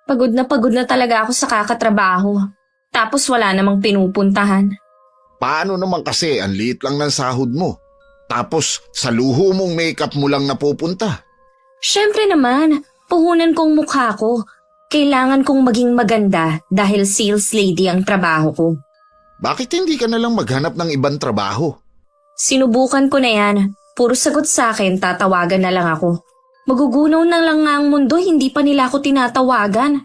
Pagod na talaga ako sa kakatrabaho. Tapos wala namang pinupuntahan. Paano naman kasi ang liit lang ng sahod mo? Tapos sa luho mong makeup mo lang napupunta. Siyempre naman, puhunan kong mukha ko. Kailangan kong maging maganda dahil sales lady ang trabaho ko. Bakit hindi ka nalang maghanap ng ibang trabaho? Sinubukan ko na yan. Puro sagot sa akin, tatawagan na lang ako. Magugunaw na lang nga ang mundo, hindi pa nila ako tinatawagan.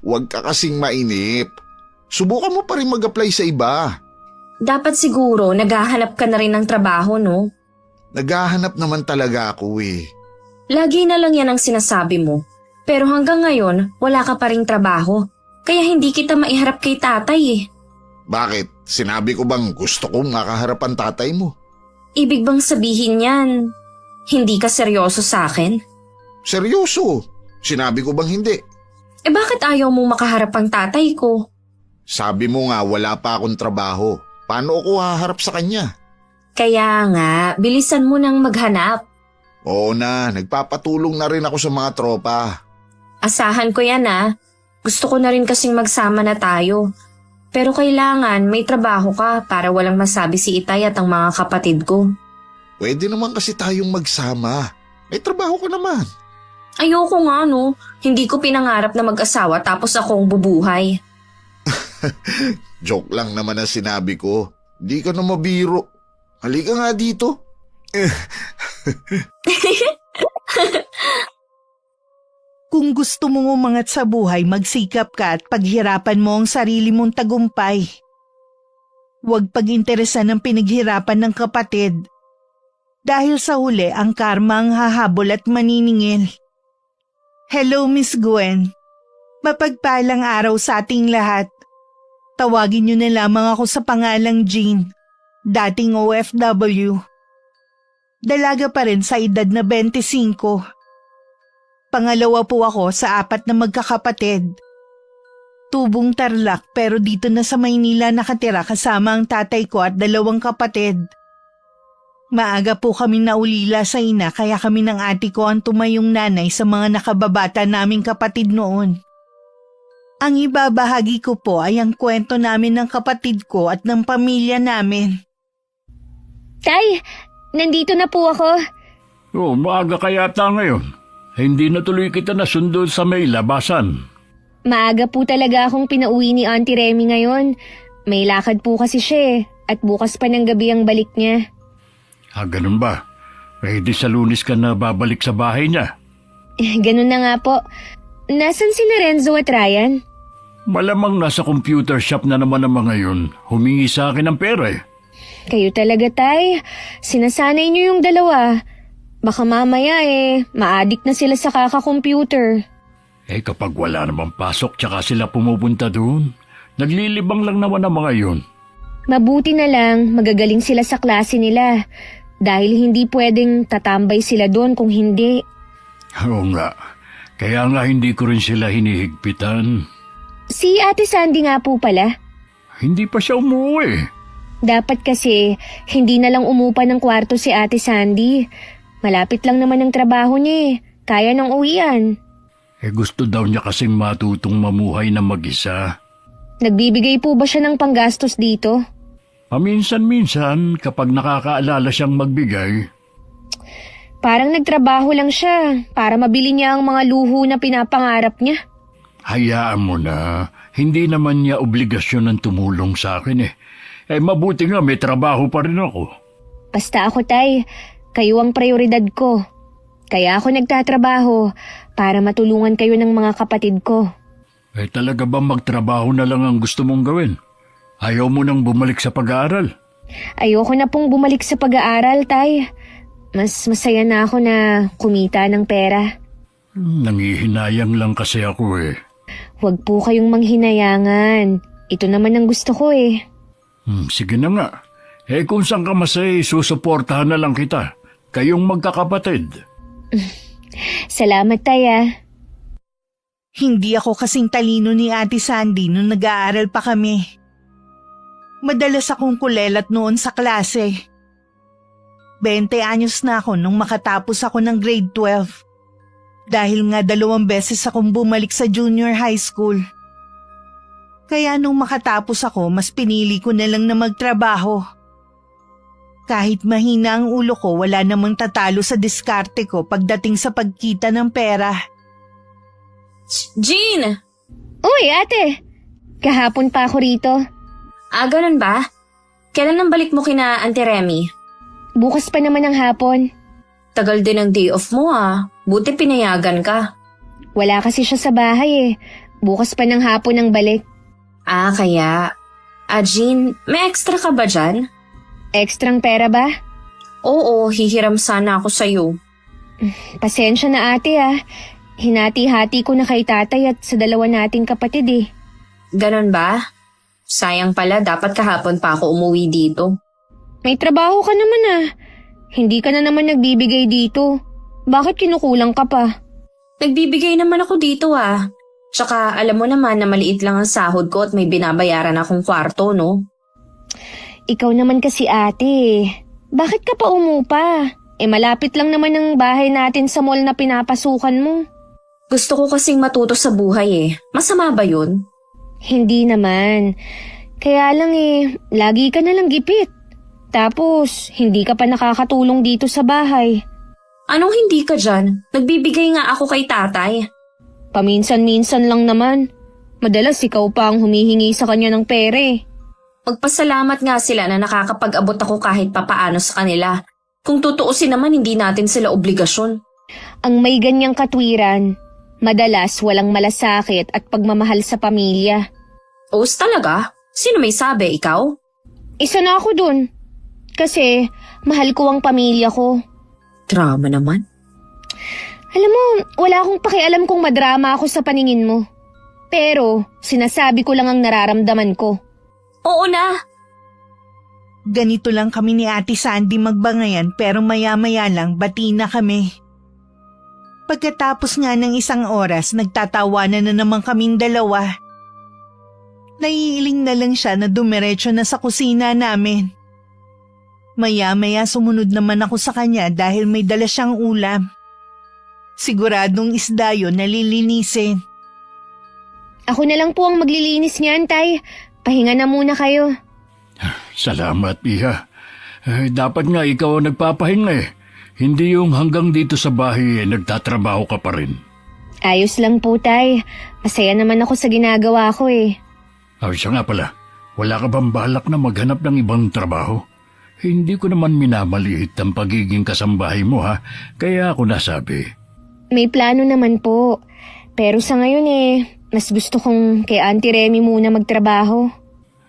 Huwag ka kasing mainip. Subukan mo pa rin mag-apply sa iba. Dapat siguro naghahanap ka na rin ng trabaho, no? Naghahanap naman talaga ako eh. Lagi na lang yan ang sinasabi mo. Pero hanggang ngayon, wala ka pa ring trabaho. Kaya hindi kita maiharap kay tatay eh. Bakit? Sinabi ko bang gusto kong makaharap ang tatay mo? Ibig bang sabihin yan, hindi ka seryoso sa akin? Seryoso? Sinabi ko bang hindi? Eh bakit ayaw mo makaharap ang tatay ko? Sabi mo nga wala pa akong trabaho. Paano ako haharap sa kanya? Kaya nga, bilisan mo nang maghanap. Oo na, nagpapatulong na rin ako sa mga tropa. Asahan ko yan ah. Gusto ko na rin kasing magsama na tayo. Pero kailangan may trabaho ka para walang masabi si Itay at ang mga kapatid ko. Pwede naman kasi tayong magsama. May trabaho ko naman. Ayoko nga no, hindi ko pinangarap na mag-asawa tapos akong bubuhay. Joke lang naman ang sinabi ko. Di ka na mabiro. Halika nga dito. Kung gusto mong umangat sa buhay, magsikap ka at paghirapan mo ang sarili mong tagumpay. Huwag pag-interesan ng pinaghirapan ng kapatid. Dahil sa huli, ang karma ang hahabol at maniningil. Hello, Miss Gwen. Mapagpalang araw sa ating lahat. Tawagin niyo na lamang ako sa pangalang Jean, dating OFW. Dalaga pa rin sa edad na 25. Pangalawa po ako sa 4 na magkakapatid. Tubong Tarlac pero dito na sa Maynila nakatira kasama ang tatay ko at 2 kapatid. Maaga po kami naulila sa ina kaya kami ng ate ko ang tumayong nanay sa mga nakababata naming kapatid noon. Ang ibabahagi ko po ay ang kwento namin ng kapatid ko at ng pamilya namin. Tay, nandito na po ako. Oh, maaga ka yata ngayon. Hindi natuloy kita nasundo sa may labasan. Maaga po talaga akong pinauwi ni Auntie Remy ngayon. May lakad po kasi siya at bukas pa ng gabi ang balik niya. Ganun ba? Ready sa Lunes ka na babalik sa bahay niya? Ganun na nga po. Nasaan si Renzo at Ryan? Malamang nasa computer shop na naman ang mga yun. Humingi sa akin ng pera eh. Kayo talaga, Tay. Sinasanay niyo yung dalawa. Baka mamaya ma-addict na sila sa kaka-computer. Kapag wala namang pasok tsaka sila pumupunta doon, naglilibang lang naman ang mga yun. Mabuti na lang magagaling sila sa klase nila. Dahil hindi pwedeng tatambay sila doon kung hindi. Oo nga. Kaya nga hindi ko rin sila hinihigpitan. Si Ate Sandy nga po pala. Hindi pa siya umuwi. Dapat kasi hindi na lang umupa ng kwarto si Ate Sandy. Malapit lang naman ang trabaho niya Kaya ng uwian. Gusto daw niya kasing matutong mamuhay na mag-isa. Nagbibigay po ba siya ng panggastos dito? Paminsan-minsan kapag nakakaalala siyang magbigay. Parang nagtrabaho lang siya para mabili niya ang mga luho na pinapangarap niya. Hayaan mo na. Hindi naman niya obligasyon ng tumulong sa akin mabuti nga may trabaho pa rin ako. Basta ako, Tay. Kayo ang prioridad ko. Kaya ako nagtatrabaho para matulungan kayo ng mga kapatid ko. Talaga ba magtrabaho na lang ang gusto mong gawin? Ayaw mo nang bumalik sa pag-aaral? Ayoko na pong bumalik sa pag-aaral, Tay. Mas masaya na ako na kumita ng pera. Nangihinayang lang kasi ako Huwag po kayong manghinayangan. Ito naman ang gusto ko Sige na nga. Kung saan ka masay, susuportahan na lang kita. Kayong magkakapatid. Salamat, Tay. Hindi ako kasing talino ni Ate Sandy nung nag-aaral pa kami. Madalas akong kulelat noon sa klase. 20 anyos na ako nung makatapos ako ng grade 12. Dahil nga 2 beses akong bumalik sa junior high school. Kaya nung makatapos ako, mas pinili ko na lang na magtrabaho. Kahit mahina ang ulo ko, wala namang tatalo sa diskarte ko pagdating sa pagkita ng pera. Jean! Uy, ate! Kahapon pa ako rito. Ganun ba? Kailan nang balik mo kina Auntie Remy? Bukas pa naman ang hapon. Tagal din ang day off mo Buti pinayagan ka. Wala kasi siya sa bahay eh. Bukas pa ng hapon ang balik. Kaya. Jean, may extra ka ba dyan? Ekstrang pera ba? Oo, hihiram sana ako sa'yo. Pasensya na ate Hinati-hati ko na kay tatay at sa 2 nating kapatid eh. Ganon ba? Sayang pala, dapat kahapon pa ako umuwi dito. May trabaho ka naman Hindi ka na naman nagbibigay dito. Bakit kinukulang ka pa? Nagbibigay naman ako dito Tsaka alam mo naman na maliit lang ang sahod ko at may binabayaran akong kwarto, no? Ikaw naman kasi ate. Bakit ka pa umupa? Malapit lang naman ang bahay natin sa mall na pinapasukan mo. Gusto ko kasing matuto sa buhay Masama ba yun? Hindi naman. Kaya lang lagi ka na lang gipit. Tapos, hindi ka pa nakakatulong dito sa bahay. Anong hindi ka dyan? Nagbibigay nga ako kay tatay. Paminsan-minsan lang naman. Madalas ikaw pa ang humihingi sa kanya ng pere. Magpasalamat nga sila na nakakapag-abot ako kahit papaano sa kanila. Kung tutuusin naman, hindi natin sila obligasyon. Ang may ganyang katwiran, madalas walang malasakit at pagmamahal sa pamilya. Os talaga? Sino may sabi, ikaw? Isa na ako dun. Kasi mahal ko ang pamilya ko. Drama naman. Alam mo, wala akong pakialam kung madrama ako sa paningin mo. Pero sinasabi ko lang ang nararamdaman ko. Oo na. Ganito lang kami ni Ate Sandy magbangayan pero maya-maya lang bati na kami. Pagkatapos nga ng 1 oras, nagtatawanan na naman kaming 2. Naiiling na lang siya na dumiretso na sa kusina namin. Maya-maya sumunod naman ako sa kanya dahil may dala siyang ulam. Siguradong isda yun na lilinisin. Ako na lang po ang maglilinis niyan, tay. Pahinga na muna kayo. Salamat, Iha. Dapat nga ikaw ang nagpapahinga Hindi yung hanggang dito sa bahay nagtatrabaho ka pa rin. Ayos lang po, tay. Masaya naman ako sa ginagawa ko Siya nga pala, wala ka bang balak na maghanap ng ibang trabaho? Hindi ko naman minamaliit ang pagiging kasambahay mo kaya ako nasabi. May plano naman po. Pero sa ngayon mas gusto kong kay Auntie Remy muna magtrabaho.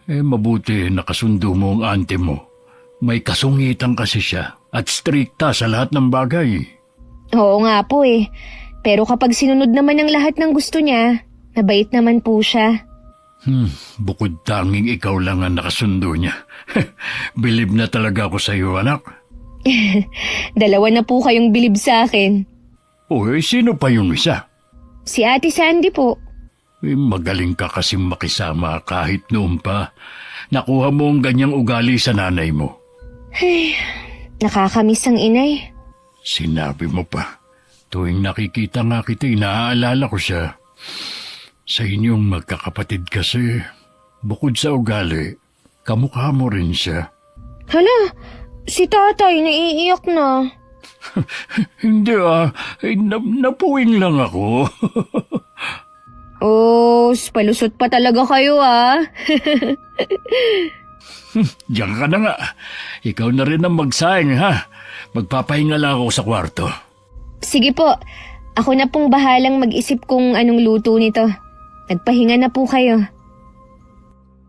Mabuti nakasundo mo ang auntie mo. May kasungitan kasi siya at strikta sa lahat ng bagay. Oo nga po Pero kapag sinunod naman ang lahat ng gusto niya, mabait naman po siya. Bukod tanging ikaw lang ang nakasundo niya. Bilib na talaga ako sa iyo, anak. 2 na po kayong bilib sa akin. Sino pa yung isa? Si Ate Sandy po. Magaling ka kasi makisama kahit noon pa. Nakuha mo ang ganyang ugali sa nanay mo. Nakakamiss ang inay. Sinabi mo pa. Tuwing nakikita nga kita, naaalala ko siya. Sa inyong magkakapatid kasi, bukod sa ugali, kamukha mo rin siya. Hala, si tatay naiiyak na. Hindi napuwing lang ako. Palusot pa talaga kayo Diyan ka na nga. Ikaw na rin ang magsaing Magpapahinga lang ako sa kwarto. Sige po, ako na pong bahalang mag-isip kung anong luto nito. Nagpahinga na po kayo.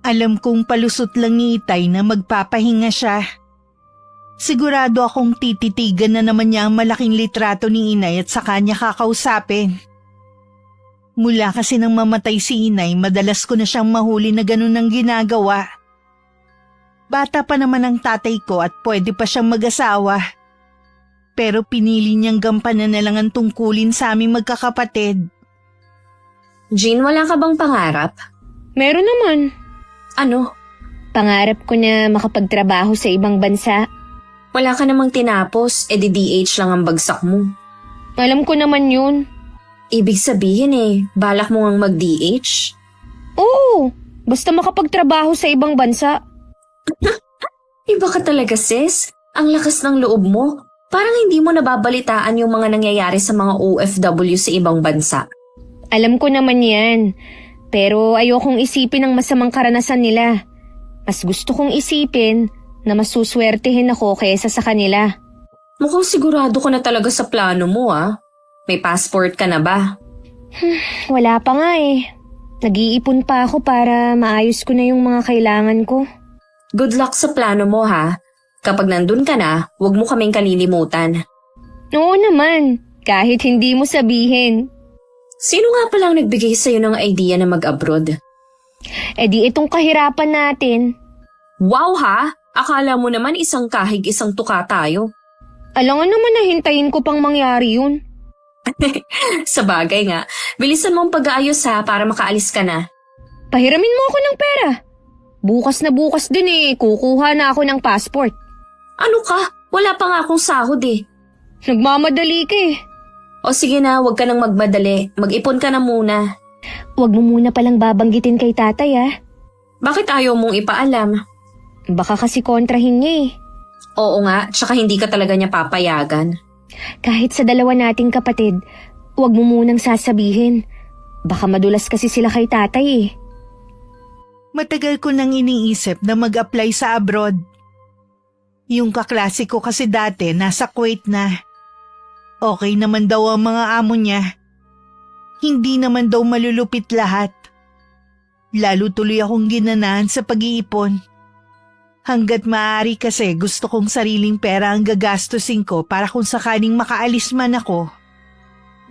Alam kong palusot lang ni Itay na magpapahinga siya. Sigurado akong tititigan na naman niya ang malaking litrato ni Inay at saka niya kakausapin. Mula kasi nang mamatay si Inay, madalas ko na siyang mahuli na ganun ang ginagawa. Bata pa naman ang tatay ko at pwede pa siyang mag-asawa. Pero pinili niyang gampanan na lang ang tungkulin sa aming magkakapatid. Jean, wala ka bang pangarap? Meron naman. Ano? Pangarap ko na makapagtrabaho sa ibang bansa. Wala ka namang tinapos, di DH lang ang bagsak mo. Alam ko naman yun. Ibig sabihin balak mo ngang mag-DH? Oo, basta makapagtrabaho sa ibang bansa. Iba ka talaga, sis. Ang lakas ng loob mo. Parang hindi mo nababalitaan yung mga nangyayari sa mga OFW sa ibang bansa. Alam ko naman yan. Pero ayokong isipin ang masamang karanasan nila. Mas gusto kong isipin na masuswertehin ako kaysa sa kanila. Mukhang sigurado ka na talaga sa plano mo, ah. May passport ka na ba? Wala pa nga eh. Nag-iipon pa ako para maayos ko na yung mga kailangan ko. Good luck sa plano mo, ha? Kapag nandun ka na, huwag mo kaming kalilimutan. Oo naman, kahit hindi mo sabihin. Sino nga palang nagbigay sa'yo ng idea na mag-abroad? Eh di itong kahirapan natin. Wow, ha? Akala mo naman isang kahig isang tuka tayo. Alangan naman na hintayin ko pang mangyari yun. Sa bagay nga, bilisan mo ang pag-aayos ha para makaalis ka na. Pahiramin mo ako ng pera. Bukas na bukas din kukuha na ako ng passport. Ano ka? Wala pa nga akong sahod eh. Nagmamadali ka eh. O sige na, huwag ka nang magmadali. Mag-ipon ka na muna. Huwag mo muna palang babanggitin kay tatay Bakit ayaw mong ipaalam? Baka kasi kontrahin niya Oo nga, tsaka hindi ka talaga niya papayagan. Kahit sa dalawa nating kapatid, huwag mo munang sasabihin. Baka madulas kasi sila kay tatay Matagal ko nang iniisip na mag-apply sa abroad. Yung kaklase ko kasi dati nasa Kuwait na. Okay naman daw ang mga amo niya. Hindi naman daw malulupit lahat. Lalo tuloy akong ginanahan sa pag-iipon. Hanggat maaari kasi gusto kong sariling pera ang gagastusin ko para kung sakaling makaalis man ako,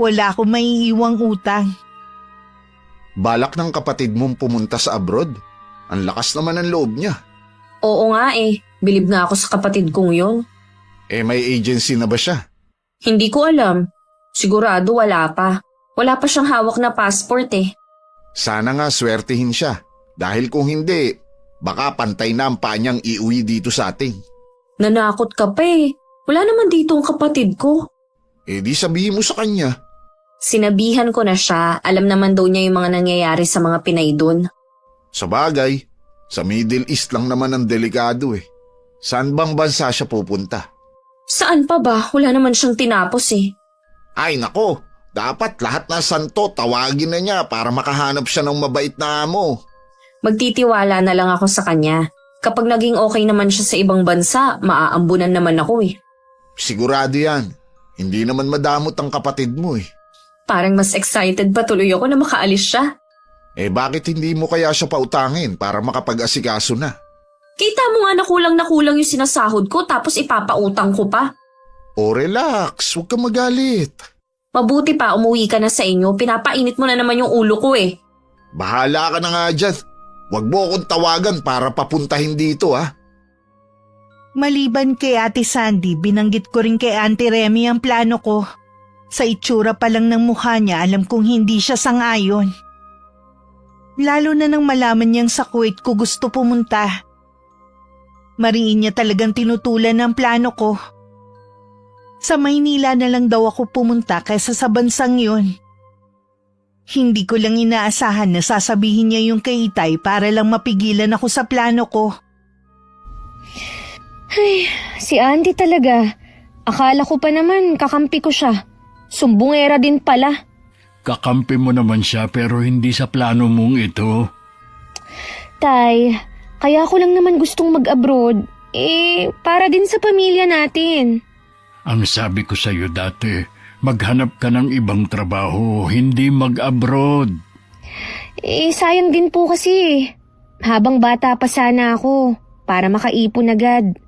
wala akong maiiwang utang. Balak ng kapatid mong pumunta sa abroad? Ang lakas naman ng loob niya. Oo nga bilib nga ako sa kapatid kong yun. May agency na ba siya? Hindi ko alam. Sigurado wala pa. Wala pa siyang hawak na passport Sana nga swertihin siya. Dahil kung hindi, baka pantay na ang paa niyang iuwi dito sa atin. Nanakot ka pa Wala naman dito ang kapatid ko. Di sabihin mo sa kanya. Sinabihan ko na siya. Alam naman daw niya yung mga nangyayari sa mga Pinay dun. Sa bagay, sa Middle East lang naman ang delikado Saan bang bansa siya pupunta? Saan pa ba? Wala naman siyang tinapos Ay nako, dapat lahat na santo tawagin na niya para makahanap siya ng mabait na amo. Magtitiwala na lang ako sa kanya. Kapag naging okay naman siya sa ibang bansa, maaambunan naman ako Sigurado yan. Hindi naman madamot ang kapatid mo Parang mas excited pa tuloy ako na makaalis siya. Bakit hindi mo kaya siya pautangin para makapag-asikaso na? Kita mo nga na kulang yung sinasahod ko tapos ipapautang ko pa. Relax, huwag ka magalit. Mabuti pa umuwi ka na sa inyo, pinapainit mo na naman yung ulo ko Bahala ka na nga dyan. Huwag mo akong tawagan para papuntahin dito Maliban kay Ate Sandy, binanggit ko rin kay Auntie Remy ang plano ko. Sa itsura pa lang ng mukha niya, alam kong hindi siya sangayon. Lalo na nang malaman niyang sa Kuwait ko gusto pumunta. Mariin niya talagang tinutulan ang plano ko. Sa Maynila na lang daw ako pumunta kaysa sa bansang yun. Hindi ko lang inaasahan na sasabihin niya yung kay Itay para lang mapigilan ako sa plano ko. Ay, si Andy talaga. Akala ko pa naman kakampi ko siya. Sumbungera din pala. Kakampi mo naman siya pero hindi sa plano mong ito. Tay, kaya ko lang naman gustong mag-abroad. Para din sa pamilya natin. Ang sabi ko sa'yo dati, maghanap ka ng ibang trabaho, hindi mag-abroad. Sayang din po kasi. Habang bata pa sana ako, para makaipon agad.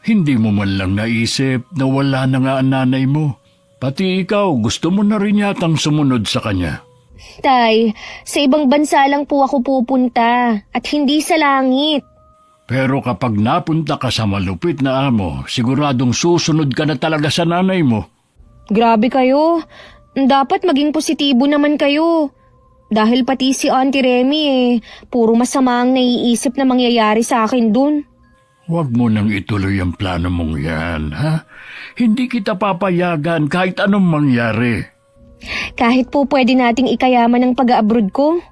Hindi mo man lang naisip na wala na nga ang nanay mo. Pati ikaw, gusto mo na rin yatang sumunod sa kanya. Tay, sa ibang bansa lang po ako pupunta at hindi sa langit. Pero kapag napunta ka sa malupit na amo, siguradong susunod ka na talaga sa nanay mo. Grabe kayo. Dapat maging positibo naman kayo. Dahil pati si Auntie Remy puro masama ang naiisip na mangyayari sa akin dun. Huwag mo nang ituloy ang plano mong yan, ha? Hindi kita papayagan kahit anong mangyari. Kahit po pwede nating ikayaman ang pag-abroad ko.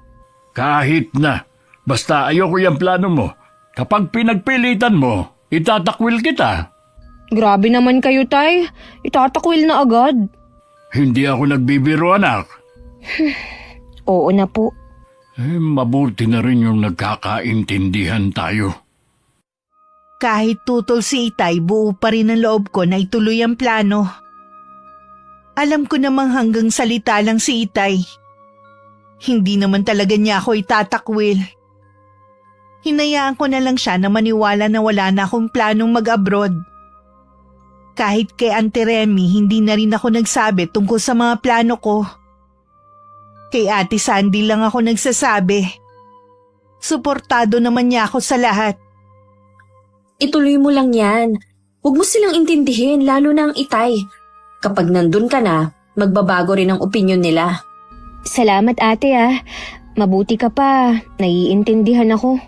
Kahit na. Basta ayoko yung plano mo. Kapag pinagpilitan mo, itatakwil kita. Grabe naman kayo, Tay. Itatakwil na agad. Hindi ako nagbibiro, anak. Oo na po. Mabuti na rin yung nagkakaintindihan tayo. Kahit tutol si Itay, buo pa rin ang loob ko na ituloy ang plano. Alam ko namang hanggang salita lang si Itay. Hindi naman talaga niya ako itatakwil. Hinayaan ko na lang siya na maniwala na wala na akong planong mag-abroad. Kahit kay Auntie Remy, hindi na rin ako nagsabi tungkol sa mga plano ko. Kay Ate Sandy lang ako nagsasabi. Suportado naman niya ako sa lahat. Ituloy mo lang yan. Huwag mo silang intindihin, lalo na ang Itay. Kapag nandun ka na, magbabago rin ang opinyon nila. Salamat, ate, ah. Mabuti ka pa. Naiintindihan ako.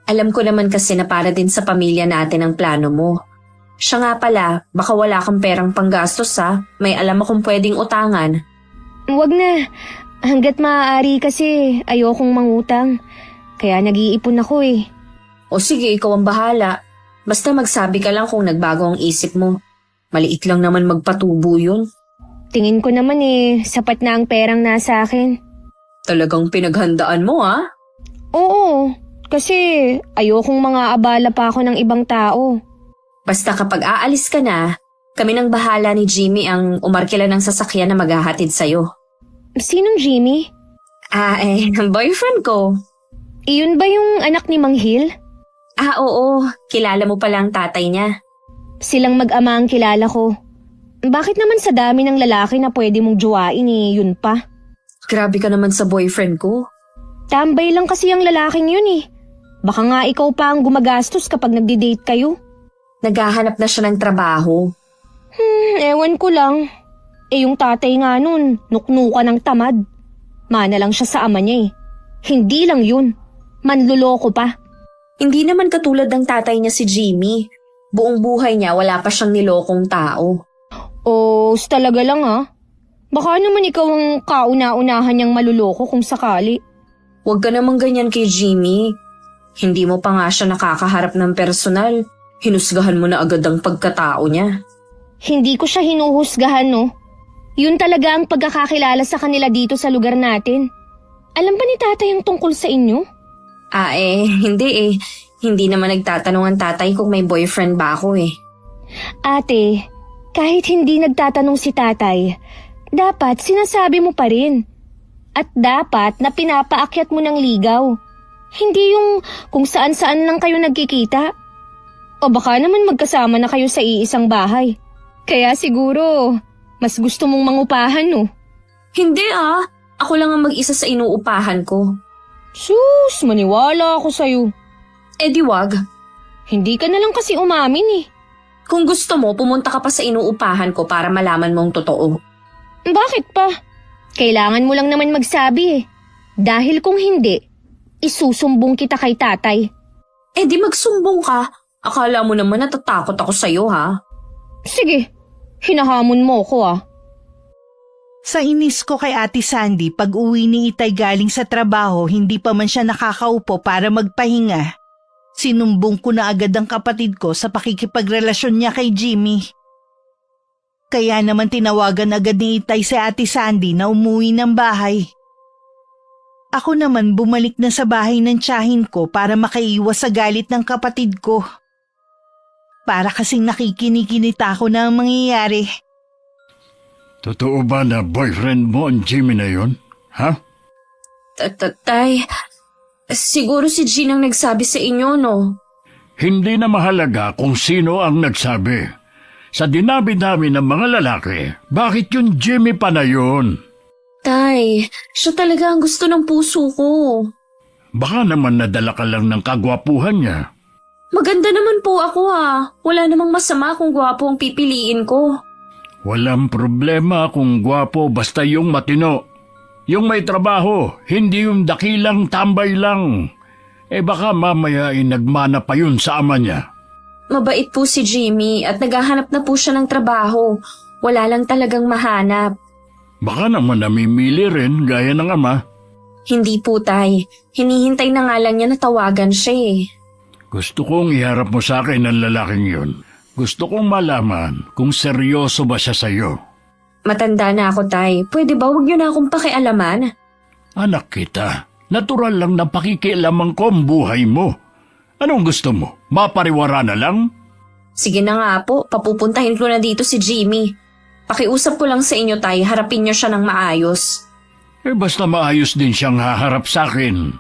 Alam ko naman kasi na para din sa pamilya natin ang plano mo. Siya nga pala, baka wala kang perang panggastos ha. May alam akong pwedeng utangan. Wag na. Hanggat maaari kasi ayokong mangutang. Kaya nag-iipon ako eh. O sige, ikaw ang bahala. Basta magsabi ka lang kung nagbago ang isip mo. Maliit lang naman magpatubo yun. Tingin ko naman eh, sapat na ang perang nasa akin. Talagang pinaghandaan mo ha? Oo, kasi ayokong mga abala pa ako ng ibang tao. Basta kapag aalis ka na, kami nang bahala ni Jimmy ang umarkila ng sasakyan na maghahatid sa'yo. Sinong Jimmy? Boyfriend ko. Iyon ba yung anak ni Mang Hill? Oo, kilala mo pala ang tatay niya. Silang mag-ama ang kilala ko. Bakit naman sa dami ng lalaki na pwede mong jowain eh, yun pa? Grabe ka naman sa boyfriend ko. Tambay lang kasi ang lalaking yun eh. Baka nga ikaw pa ang gumagastos kapag nagdi-date kayo. Naghahanap na siya ng trabaho. Ewan ko lang. Eh yung tatay nga nun, nuknuka ng tamad. Mana lang siya sa ama niya eh. Hindi lang yun. Manluloko pa. Hindi naman katulad ng tatay niya si Jimmy. Buong buhay niya wala pa siyang nilokong tao. Talaga lang ha. Baka naman ikaw ang kauna-unahan niyang maluloko kung sakali. Huwag ka naman ganyan kay Jimmy. Hindi mo pa nga siya nakakaharap ng personal. Hinusgahan mo na agad ang pagkatao niya. Hindi ko siya hinuhusgahan no. Yun talaga ang pagkakakilala sa kanila dito sa lugar natin. Alam ba ni tatay ang tungkol sa inyo? Hindi eh. Hindi naman nagtatanong ang tatay kung may boyfriend ba ako eh. Ate, kahit hindi nagtatanong si tatay, dapat sinasabi mo pa rin. At dapat na pinapaakyat mo ng ligaw. Hindi yung kung saan-saan lang kayo nagkikita. O baka naman magkasama na kayo sa iisang bahay. Kaya siguro, mas gusto mong mangupahan no? Hindi ah. Ako lang ang mag-isa sa inuupahan ko. Sus, maniwala ako sa'yo. Di wag. Hindi ka na lang kasi umamin eh. Kung gusto mo, pumunta ka pa sa inuupahan ko para malaman mong totoo. Bakit pa? Kailangan mo lang naman magsabi eh. Dahil kung hindi, isusumbong kita kay tatay. Di magsumbong ka. Akala mo naman natatakot ako sa'yo ha? Sige, hinahamon mo ko ah. Sa inis ko kay Ate Sandy, pag uwi ni Itay galing sa trabaho, hindi pa man siya nakakaupo para magpahinga. Sinumbong ko na agad ang kapatid ko sa pakikipagrelasyon niya kay Jimmy. Kaya naman tinawagan agad ni Itay si Ate Sandy na umuwi ng bahay. Ako naman bumalik na sa bahay ng tiyahin ko para makaiwas sa galit ng kapatid ko. Para kasing nakikinikinita ako na ang mangyayari. Totoo ba na boyfriend mo ang Jimmy na yun? Ha? Tay, siguro si Jean ang nagsabi sa inyo, no? Hindi na mahalaga kung sino ang nagsabi. Sa dinabi-dami ng mga lalaki, bakit yung Jimmy pa na yun? Tay, siya talaga ang gusto ng puso ko. Baka naman nadala ka lang ng kagwapuhan niya. Maganda naman po ako ha. Wala namang masama kung gwapo ang pipiliin ko. Walang problema kung gwapo basta yung matino. Yung may trabaho, hindi yung dakilang tambay lang. Baka mamaya nagmana pa yun sa ama niya. Mabait po si Jimmy at naghahanap na po siya ng trabaho. Wala lang talagang mahanap. Baka naman namimili rin gaya ng ama. Hindi po, Tay. Hinihintay na nga lang niya na tawagan siya eh. Gusto kong iharap mo sa akin ang lalaking yun. Gusto kong malaman kung seryoso ba siya sa'yo. Matanda na ako, Tay. Pwede ba huwag niyo na akong pakialaman? Anak kita, natural lang na pakikialaman ko ang buhay mo. Anong gusto mo? Mapariwara na lang? Sige na nga po, papupuntahin ko na dito si Jimmy. Pakiusap ko lang sa inyo, Tay, harapin niyo siya ng maayos. Basta maayos din siyang haharap sa akin.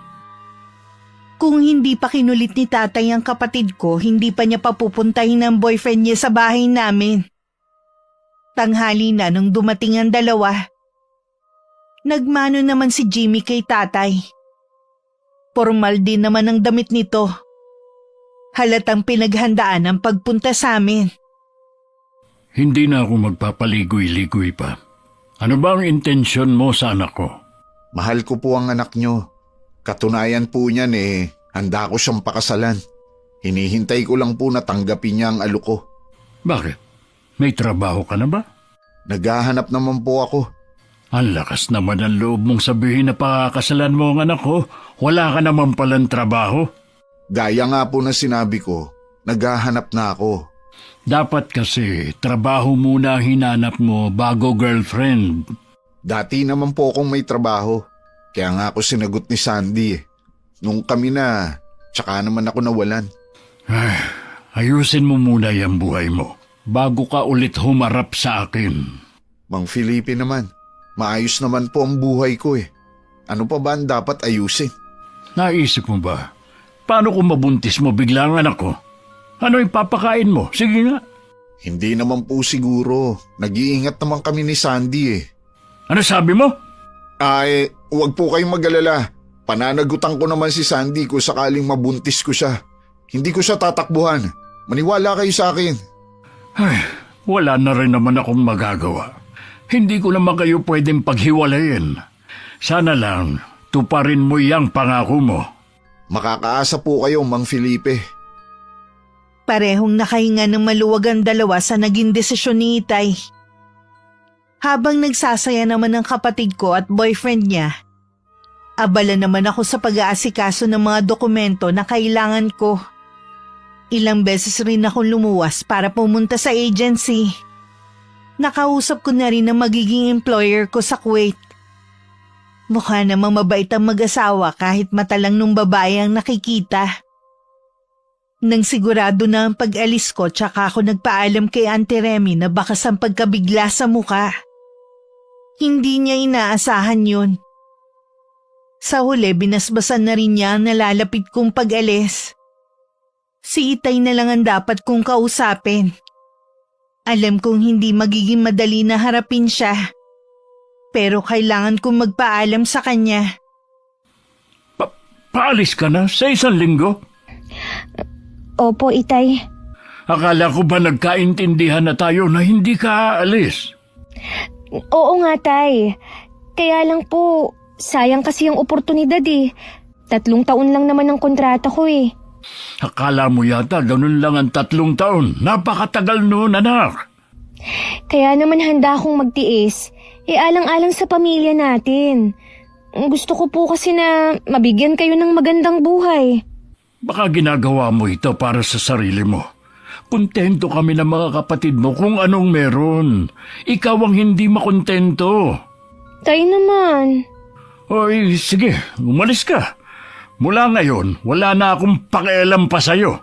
Kung hindi pa kinulit ni tatay ang kapatid ko, hindi pa niya papupuntahin ang boyfriend niya sa bahay namin. Tanghali na nung dumating ang dalawa. Nagmano naman si Jimmy kay tatay. Formal din naman ang damit nito. Halatang pinaghandaan ang pagpunta sa amin. Hindi na ako magpapaligoy-ligoy pa. Ano ba ang intensyon mo sa anak ko? Mahal ko po ang anak nyo. Katunayan po niyan handa ko siyang pakasalan. Hinihintay ko lang po na tanggapin niya ang alok ko. Bakit? May trabaho ka na ba? Naghahanap naman po ako. Ang lakas naman ang loob mong sabihin na pakakasalan mo ang anak ko. Wala ka naman palang trabaho. Gaya nga po na sinabi ko, naghahanap na ako. Dapat kasi trabaho muna ang hinanap mo bago girlfriend. Dati naman po akong may trabaho. Kaya nga ako sinagot ni Sandy. Nung kami na, tsaka naman ako nawalan. Ayusin mo muna yung buhay mo bago ka ulit humarap sa akin. Mang Felipe naman, maayos naman po ang buhay ko eh. Ano pa ba ang dapat ayusin? Naisip mo ba? Paano kung mabuntis mo bigla ang anak ko? Ano ipapakain mo? Sige nga. Hindi naman po siguro. Nag-iingat naman kami ni Sandy eh. Ano sabi mo? Huwag po kayong mag-alala. Pananagutan ko naman si Sandy kung sakaling mabuntis ko siya. Hindi ko siya tatakbuhan. Maniwala kayo sa akin. Wala na rin naman akong magagawa. Hindi ko naman kayo pwedeng paghiwalayin. Sana lang, tuparin mo yang pangako mo. Makakaasa po kayo, Mang Felipe. Parehong nakahinga ng maluwag ang dalawa sa naging desisyon ni Itay. Habang nagsasaya naman ang kapatid ko at boyfriend niya, abala naman ako sa pag-aasikaso ng mga dokumento na kailangan ko. Ilang beses rin akong lumuwas para pumunta sa agency. Nakausap ko na rin ang magiging employer ko sa Kuwait. Mukha namang mabait ang mag-asawa kahit mata lang nung babae ang nakikita. Nang sigurado na ang pag-alis ko, tsaka ako nagpaalam kay Auntie Remy na bakas ang pagkabigla sa muka. Hindi niya inaasahan yun. Sa huli, binasbasan na rin niya ang nalalapit kong pag-alis. Si Itay na lang ang dapat kong kausapin. Alam kong hindi magiging madali na harapin siya. Pero kailangan kong magpaalam sa kanya. Paalis ka na sa isang linggo? Opo, Itay. Akala ko ba nagkaintindihan na tayo na hindi ka aalis? Oo nga, Tay. Kaya lang po, sayang kasi yung oportunidad eh. 3 taon lang naman ang kontrata ko eh. Akala mo yata ganun lang ang 3 taon. Napakatagal noon, anak. Kaya naman handa akong magtiis. Alang-alang sa pamilya natin. Gusto ko po kasi na mabigyan kayo ng magandang buhay. Baka ginagawa mo ito para sa sarili mo. Kontento kami ng mga kapatid mo kung anong meron. Ikaw ang hindi makontento. Tay naman. Oy, sige, umalis ka. Mula ngayon, wala na akong pakialam pa sa'yo.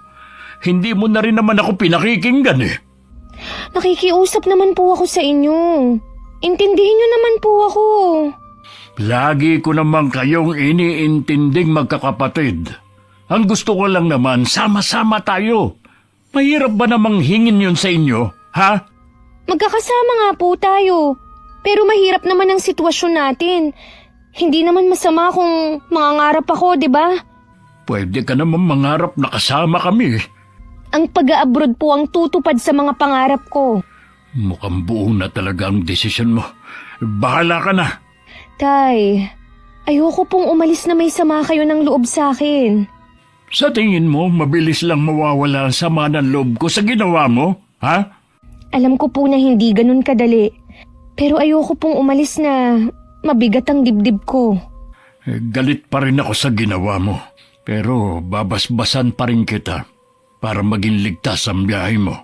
Hindi mo na rin naman ako pinakikinggan eh. Nakikiusap naman po ako sa inyo. Intindihin niyo naman po ako. Lagi ko naman kayong iniintinding magkakapatid. Ang gusto ko lang naman, sama-sama tayo. Mahirap ba namang hingin yun sa inyo, ha? Magkakasama nga po tayo. Pero mahirap naman ang sitwasyon natin. Hindi naman masama kung mangangarap ako, di ba? Pwede ka naman mangarap na kasama kami. Ang pag-a-abroad po ang tutupad sa mga pangarap ko. Mukhang buo na talaga ang desisyon mo. Bahala ka na. Tay, ayoko pong umalis na may sama kayo ng loob sa akin. Sa tingin mo, mabilis lang mawawala ang sama ng loob ko sa ginawa mo, ha? Alam ko po na hindi ganun kadali. Pero ayoko pong umalis na mabigat ang dibdib ko. Galit pa rin ako sa ginawa mo. Pero babasbasan pa rin kita para maging ligtas ang biyahe mo.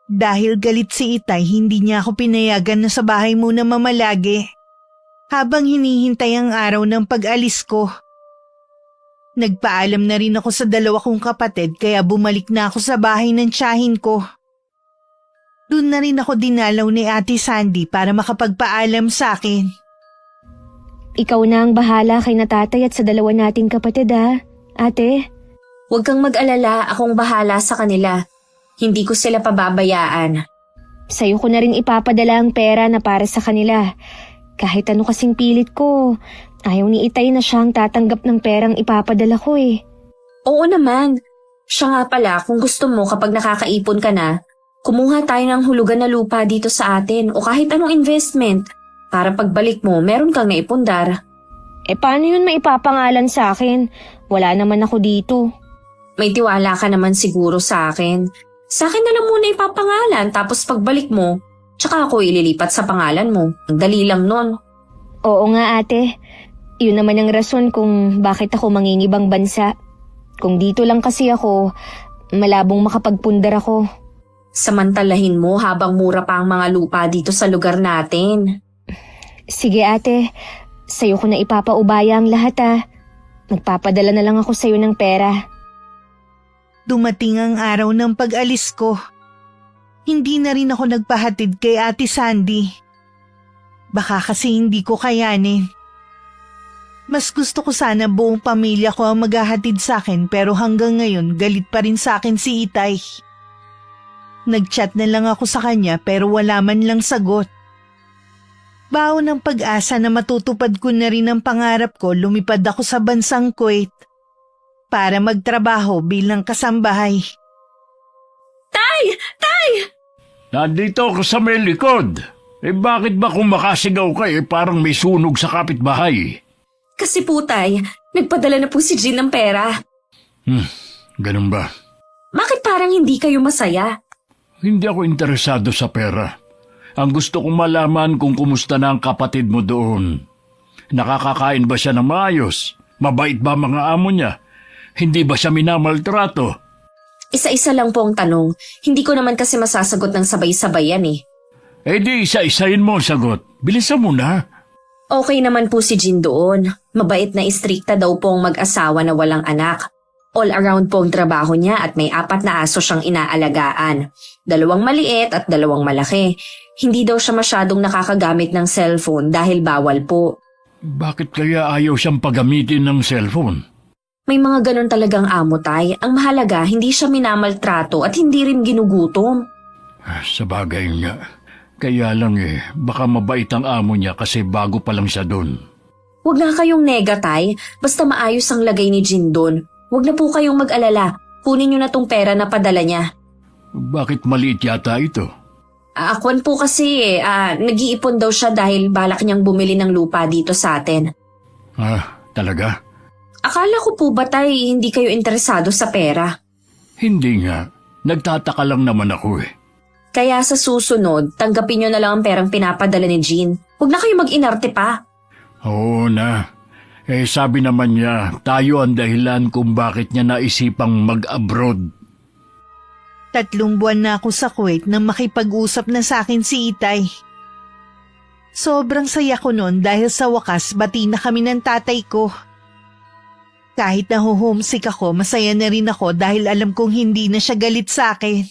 Dahil galit si Itay, hindi niya ako pinayagan na sa bahay muna mamalagi. Habang hinihintay ang araw ng pag-alis ko. Nagpaalam na rin ako sa dalawa kong kapatid kaya bumalik na ako sa bahay ng tiyahin ko. Doon na rin ako dinalaw ni Ate Sandy para makapagpaalam sa akin. Ikaw na ang bahala kay na tatay at sa dalawa nating kapatid ha, ate. Huwag kang mag-alala, akong bahala sa kanila. Hindi ko sila pababayaan. Sa'yo ko na rin ipapadala ang pera na para sa kanila. Kahit ano kasing pilit ko, ayaw ni Itay na siya ang tatanggap ng perang ipapadala ko eh. Oo naman. Siya nga pala, kung gusto mo kapag nakakaipon ka na, kumuha tayo ng hulugan na lupa dito sa atin o kahit anong investment. Para pagbalik mo, meron kang naipundar. Paano yun maipapangalan sa akin? Wala naman ako dito. May tiwala ka naman siguro sa akin. Sa akin na lang muna ipapangalan tapos pagbalik mo, tsaka ako ililipat sa pangalan mo. Ang dali lang nun. Oo nga ate. Yun naman ang rason kung bakit ako mangingibang bansa. Kung dito lang kasi ako, malabong makapagpundar ako. Samantalahin mo habang mura pa ang mga lupa dito sa lugar natin. Sige ate, sa'yo ko na ipapaubaya ang lahat ah. Magpapadala na lang ako sa'yo ng pera. Dumating ang araw ng pag-alis ko. Hindi na rin ako nagpahatid kay Ate Sandy. Baka kasi hindi ko kayanin. Mas gusto ko sana buong pamilya ko ang maghahatid sa akin pero hanggang ngayon galit pa rin sa akin si Itay. Nag-chat na lang ako sa kanya pero wala man lang sagot. Baon ng pag-asa na matutupad ko na rin ang pangarap ko, lumipad ako sa bansang Kuwait para magtrabaho bilang kasambahay. Tay! Tay! Nandito ako sa may likod. Bakit ba kung makasigaw ka parang may sunog sa kapitbahay? Kasi po tay, nagpadala na po si Jean ng pera. Ganun ba? Bakit parang hindi kayo masaya? Hindi ako interesado sa pera. Ang gusto kong malaman kung kumusta na ang kapatid mo doon. Nakakakain ba siya ng maayos? Mabait ba mga amo niya? Hindi ba siya minamaltrato? Isa-isa lang po ang tanong. Hindi ko naman kasi masasagot ng sabay-sabay yan eh. Di isa-isahin mo ang sagot. Bilisan mo na. Okay naman po si Jean doon. Mabait na istrikta daw po ang mag-asawa na walang anak. All around po ang trabaho niya at may 4 na aso siyang inaalagaan. 2 maliit at 2 malaki. Hindi daw siya masyadong nakakagamit ng cellphone dahil bawal po. Bakit kaya ayaw siyang pagamitin ng cellphone? May mga ganon talagang amo tay. Ang mahalaga, hindi siya minamaltrato at hindi rin ginugutom. Sa bagay nga. Kaya lang baka mabait ang amo niya kasi bago pa lang siya doon. Huwag na kayong nega tay. Basta maayos ang lagay ni Jean doon. Huwag na po kayong mag-alala. Kunin niyo na tong pera na padala niya. Bakit maliit yata ito? Akwan po kasi nag-iipon daw siya dahil balak niyang bumili ng lupa dito sa atin. Talaga? Akala ko po ba tay hindi kayo interesado sa pera? Hindi nga. Nagtataka lang naman ako Kaya sa susunod, tanggapin niyo na lang ang perang pinapadala ni Jean. Huwag na kayo mag-inarte pa. Oo na. Sabi naman niya, tayo ang dahilan kung bakit niya naisipang mag-abroad. 3 buwan na ako sa Kuwait nang makipag-usap na sa akin si Itay. Sobrang saya ko noon dahil sa wakas bati na kami ng tatay ko. Kahit naho-homesick ako, masaya na rin ako dahil alam kong hindi na siya galit sa akin.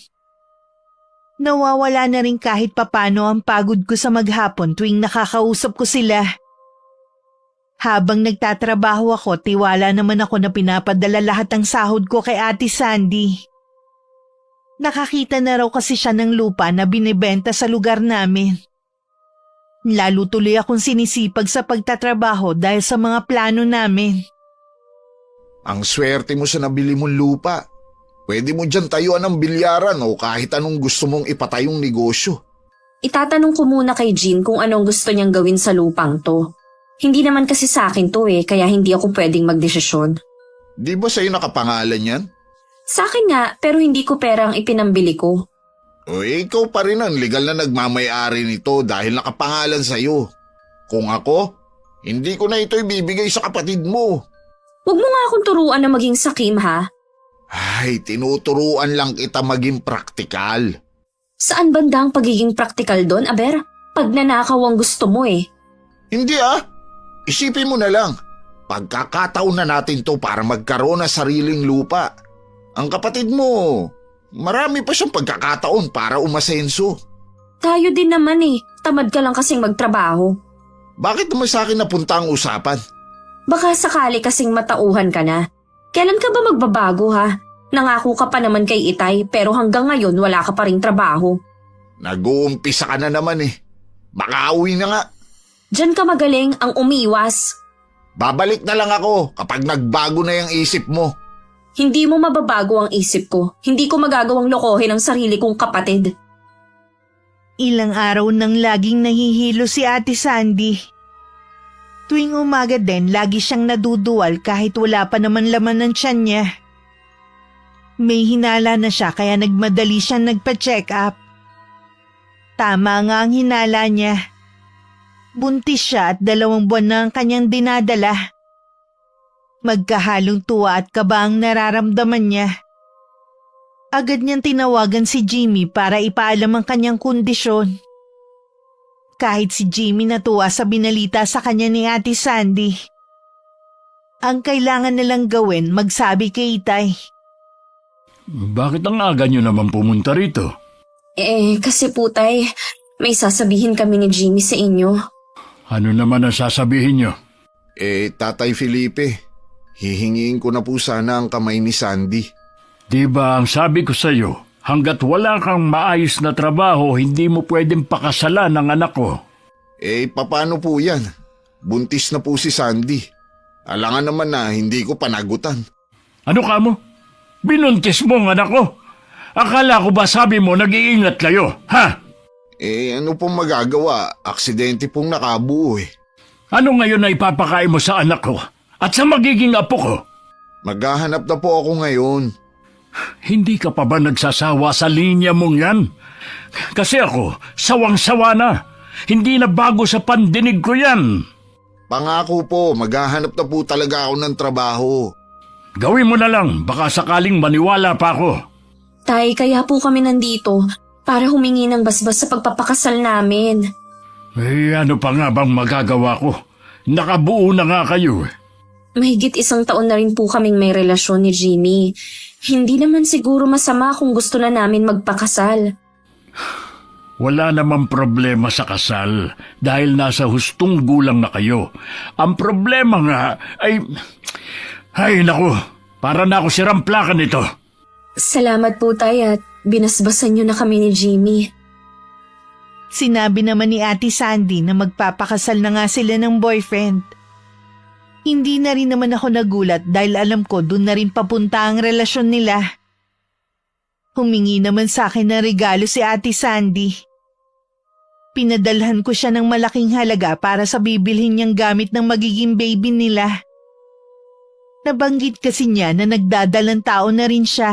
Nawawala na rin kahit papano ang pagod ko sa maghapon tuwing nakakausap ko sila. Habang nagtatrabaho ako, tiwala naman ako na pinapadala lahat ng sahod ko kay Ate Sandy. Nakakita na raw kasi siya ng lupa na binibenta sa lugar namin. Lalo tuloy akong sinisipag sa pagtatrabaho dahil sa mga plano namin. Ang swerte mo sa nabili mong lupa. Pwede mo dyan tayuan ng bilyaran o kahit anong gusto mong ipatayong negosyo. Itatanong ko muna kay Jean kung anong gusto niyang gawin sa lupang to. Hindi naman kasi sa akin to kaya hindi ako pwedeng magdesisyon. Di ba sa'yo nakapangalan yan? Sa akin nga, pero hindi ko perang ipinambili ko. O ikaw pa rin ang legal na nagmamay-ari nito dahil nakapangalan sa'yo. Kung ako, hindi ko na ito ibibigay sa kapatid mo. Huwag mo nga akong turuan na maging sakim ha. Ay, tinuturuan lang kita maging praktikal. Saan banda ang pagiging praktikal doon, Aber? Pag nanakaw ang gusto mo eh. Hindi Isipin mo na lang. Pagkakataon na natin to para magkaroon ng sariling lupa. Ang kapatid mo, marami pa siyang pagkakataon para umasenso. Tayo din naman eh. Tamad ka lang kasing magtrabaho. Bakit naman sa akin napunta ang usapan? Baka sakali kasing matauhan ka na. Kailan ka ba magbabago ha? Nangako ka pa naman kay Itay pero hanggang ngayon wala ka pa ring trabaho. Nag-uumpisa ka na naman eh. Baka uwi na nga. Diyan ka magaling ang umiwas. Babalik na lang ako kapag nagbago na yung isip mo. Hindi mo mababago ang isip ko. Hindi ko magagawang lokohin ang sarili kong kapatid. Ilang araw nang laging nahihilo si Ate Sandy. Tuwing umaga din, lagi siyang naduduwal kahit wala pa naman laman ng tiyan niya. May hinala na siya kaya nagmadali siyang nagpa-check up. Tama nga ang hinala niya. Buntis siya at 2 buwan na ang kanyang dinadala. Magkahalong tuwa at kaba ang nararamdaman niya. Agad niyang tinawagan si Jimmy para ipaalam ang kanyang kondisyon. Kahit si Jimmy natuwa sa binalita sa kanya ni Ate Sandy. Ang kailangan nilang gawin, magsabi kay Itay. Bakit ang aga nyo naman pumunta rito? Kasi po tay, may sasabihin kami ni Jimmy sa inyo. Ano naman ang sasabihin nyo? Tatay Felipe, hihingiin ko na po sana ang kamay ni Sandy. Di ba ang sabi ko sa'yo, hanggat wala kang maayos na trabaho, hindi mo pwedeng pakasalan ng anak ko. Paano po yan? Buntis na po si Sandy. Alangan naman na hindi ko panagutan. Ano ka mo? Binuntis mo ang anak ko? Akala ko ba sabi mo nag-iingat kayo, ha? Ano pong magagawa? Aksidente pong nakabuo eh. Ano ngayon na ipapakain mo sa anak ko? At sa magiging apo ko? Maghahanap na po ako ngayon. Hindi ka pa ba nagsasawa sa linya mong yan? Kasi ako, sawang-sawa na. Hindi na bago sa pandinig ko yan. Pangako po, maghahanap na po talaga ako ng trabaho. Gawin mo na lang, baka sakaling maniwala pa ako. Tay, kaya po kami nandito para humingi ng basbas sa pagpapakasal namin. Ano pa nga bang magagawa ko? Nakabuo na nga kayo. Mahigit 1 taon na rin po kaming may relasyon ni Jimmy. Hindi naman siguro masama kung gusto na namin magpakasal. Wala namang problema sa kasal dahil nasa hustong gulang na kayo. Ang problema nga ay... Ay naku, para na ako siramplakan nito. Salamat po tay at binasbasan niyo na kami ni Jimmy. Sinabi naman ni Ate Sandy na magpapakasal na nga sila ng boyfriend. Hindi na rin naman ako nagulat dahil alam ko doon na rin papunta ang relasyon nila. Humingi naman sa akin ng regalo si Ate Sandy. Pinadalhan ko siya ng malaking halaga para sa bibilhin niyang gamit ng magiging baby nila. Nabanggit kasi niya na nagdadalang tao na rin siya.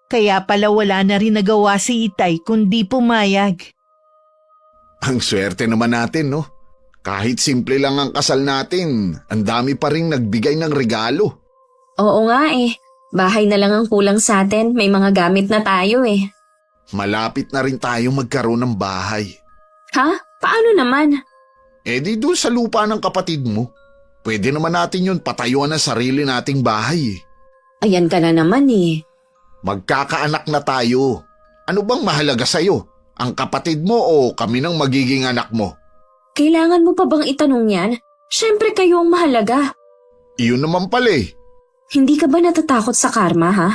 Kaya pala wala na rin nagawa si Itay kundi pumayag. Ang swerte naman natin, no? Kahit simple lang ang kasal natin, ang dami pa rin nagbigay ng regalo. Oo nga eh. Bahay na lang ang kulang sa atin. May mga gamit na tayo eh. Malapit na rin tayo magkaroon ng bahay. Ha? Paano naman? Di doon sa lupa ng kapatid mo. Pwede naman natin yun patayuan ng sarili nating bahay. Ayan ka na naman eh. Magkakaanak na tayo. Ano bang mahalaga sa'yo? Ang kapatid mo o kami ng magiging anak mo? Kailangan mo pa bang itanong yan? Siyempre kayo ang mahalaga. Iyon naman pala eh. Hindi ka ba natatakot sa karma ha?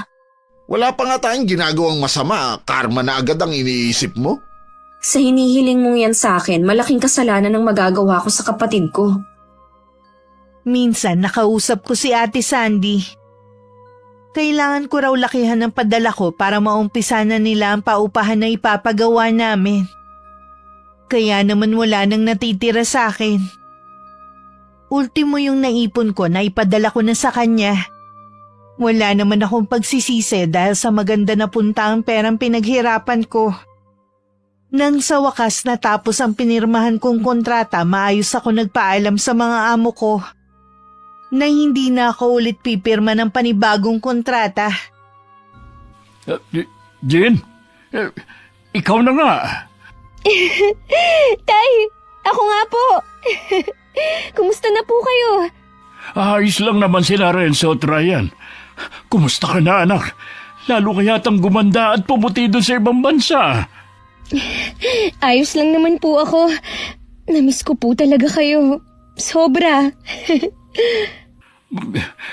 Wala pa nga tayong ginagawang masama, karma na agad ang iniisip mo? Sa hinihiling mong yan sa akin, malaking kasalanan ang magagawa ko sa kapatid ko. Minsan nakausap ko si Ate Sandy. Kailangan ko raw lakihan ng padala ko para maumpisa na nila ang paupahan na ipapagawa namin. Kaya naman wala nang natitira sa akin. Ultimo yung naipon ko na ipadala ko na sa kanya. Wala naman akong pagsisisi dahil sa maganda na punta ang perang pinaghirapan ko. Nang sa wakas natapos ang pinirmahan kong kontrata, maayos ako nagpaalam sa mga amo ko na hindi na ako ulit pipirma ng panibagong kontrata. Jen, ikaw na nga. Tay, ako nga po. Kumusta na po kayo? Ayos lang naman sila Renzo at Ryan. Kumusta ka na anak? Lalo ka yatang gumanda at pumuti doon sa ibang bansa. Ayos lang naman po ako. Namiss ko po talaga kayo. Sobra.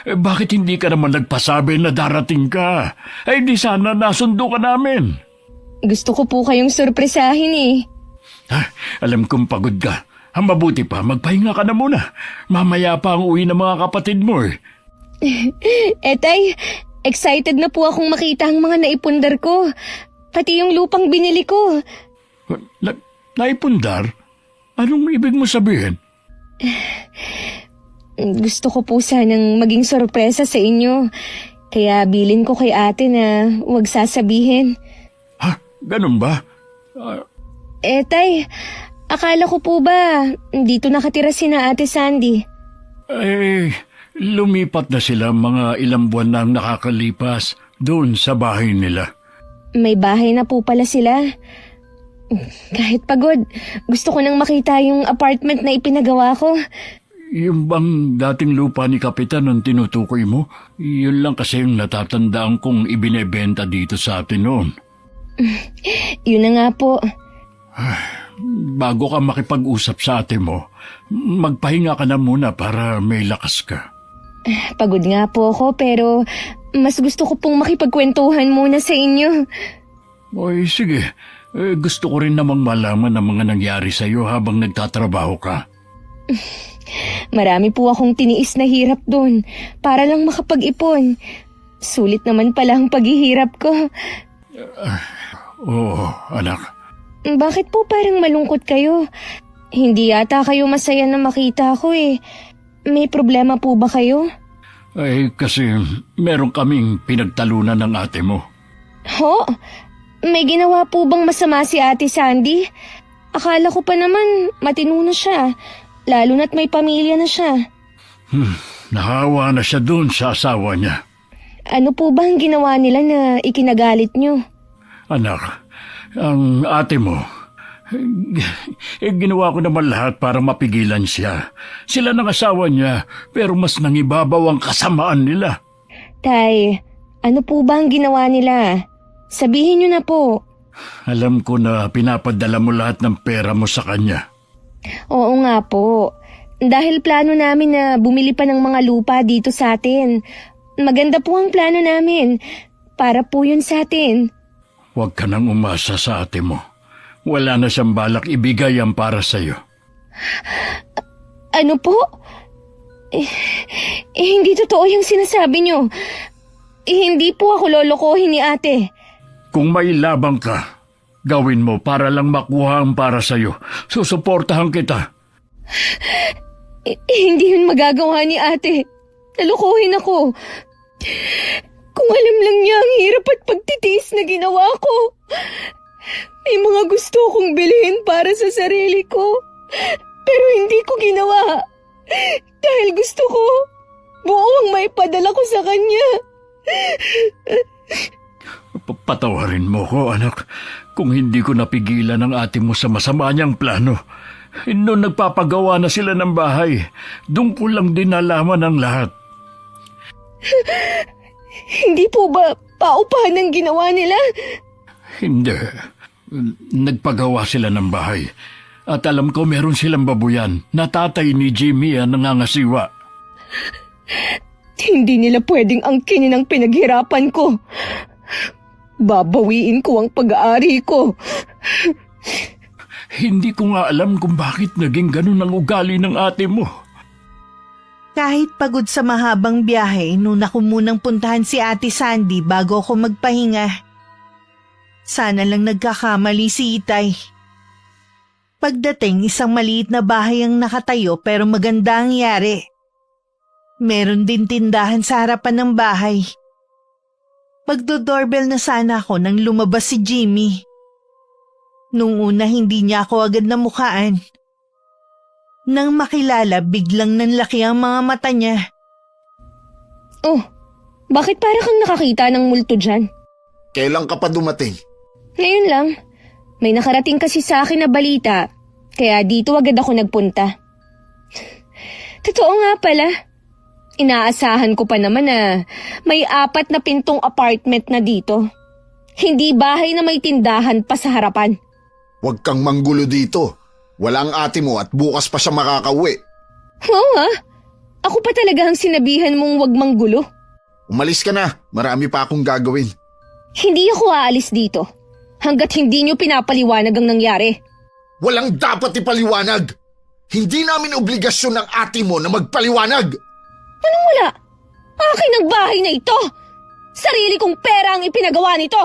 Bakit hindi ka naman nagpasabi na darating ka? Ay di sana nasundo ka namin. Gusto ko po kayong sorpresahin eh. Alam kong pagod ka. Ang mabuti pa, magpahinga ka na muna. Mamaya pa ang uwi ng mga kapatid mo eh. Tay, excited na po akong makita ang mga naipundar ko. Pati yung lupang binili ko. Naipundar? Anong ibig mo sabihin? Gusto ko po sanang maging sorpresa sa inyo. Kaya bilin ko kay ate na huwag sasabihin. Ha? Ganun ba? Tay, akala ko po ba dito nakatira sina Ate Sandy? Lumipat na sila mga ilang buwan na ang nakakalipas doon sa bahay nila. May bahay na po pala sila. Kahit pagod, gusto ko nang makita yung apartment na ipinagawa ko. Yung bang dating lupa ni Kapitan ang tinutukoy mo, yun lang kasi yung natatandaan kong ibinebenta dito sa atin noon. Yun na nga po. Bago ka makipag-usap sa ate mo, magpahinga ka na muna para may lakas ka. Pagod nga po ako pero mas gusto ko pong makipagkwentuhan muna sa inyo. Oy, sige. Gusto ko rin namang malaman ang mga nangyari sa'yo habang nagtatrabaho ka. Marami po akong tiniis na hirap doon para lang makapag-ipon. Sulit naman pala ang paghihirap ko. Oo, anak. Bakit po parang malungkot kayo? Hindi yata kayo masaya na makita ko eh. May problema po ba kayo? Ay, kasi meron kaming pinagtalunan ng ate mo. Ho? May ginawa po bang masama si Ate Sandy? Akala ko pa naman matino na siya, lalo na't may pamilya na siya. Nahawa na siya doon sa asawa niya. Ano po ba ang ginawa nila na ikinagalit niyo? Anak, ang ate mo, ginawa ko naman lahat para mapigilan siya. Sila ng asawa niya, pero mas nangibabaw ang kasamaan nila. Tay, ano po ba ang ginawa nila? Sabihin niyo na po. Alam ko na pinapadala mo lahat ng pera mo sa kanya. Oo nga po. Dahil plano namin na bumili pa ng mga lupa dito sa atin. Maganda po ang plano namin. Para po yun sa atin. Huwag ka nang umasa sa ate mo. Wala na siyang balak ibigay ang para sa'yo. Ano po? Hindi totoo yung sinasabi niyo. Hindi po ako lolokohin ni ate. Kung may labang ka, gawin mo para lang makuha ang para sa'yo. Susuportahan kita. Hindi yun magagawa ni ate. Nalukuhin ako. Kung alam lang niya ang hirap at pagtitiis na ginawa ko. May mga gusto kong bilhin para sa sarili ko. Pero hindi ko ginawa. Dahil gusto ko, buong maipadala ko sa kanya. Patawarin mo ko, anak. Kung hindi ko napigilan ang ate mo sa masama niyang plano. Noon nagpapagawa na sila ng bahay, doon ko lang din nalaman ang lahat. Hindi po ba paupahan ang ginawa nila? Hindi. Nagpagawa sila ng bahay. At alam ko meron silang babuyan na tatay ni Jimmy ang nangangasiwa. Hindi nila pwedeng angkinin ang pinaghirapan ko. Babawiin ko ang pag-aari ko. Hindi ko nga alam kung bakit naging ganun ang ugali ng ate mo. Kahit pagod sa mahabang biyahe, nung ako munang puntahan si Ate Sandy bago ako magpahinga. Sana lang nagkakamali si Itay. Pagdating, isang maliit na bahay ang nakatayo pero maganda ang yari. Meron din tindahan sa harapan ng bahay. Magdo-doorbell na sana ako nang lumabas si Jimmy. Nung una hindi niya ako agad namukhaan. Nang makilala, biglang nanlaki ang mga mata niya. Oh, bakit para kang nakakita ng multo dyan? Kailan ka pa dumating? Ngayon lang. May nakarating kasi sa akin na balita, kaya dito agad ako nagpunta. Totoo nga pala. Inaasahan ko pa naman na may 4 na pintong apartment na dito. Hindi bahay na may tindahan pa sa harapan. Huwag kang manggulo dito. Wala ang ate mo at bukas pa siya makakauwi. Oo nga. Ako pa talaga ang sinabihan mong wag manggulo. Umalis ka na. Marami pa akong gagawin. Hindi ako aalis dito hanggat hindi niyo pinapaliwanag ang nangyari. Walang dapat ipaliwanag. Hindi namin obligasyon ng ate mo na magpaliwanag. Anong wala? Akin ang bahay na ito. Sarili kong pera ang ipinagawa nito.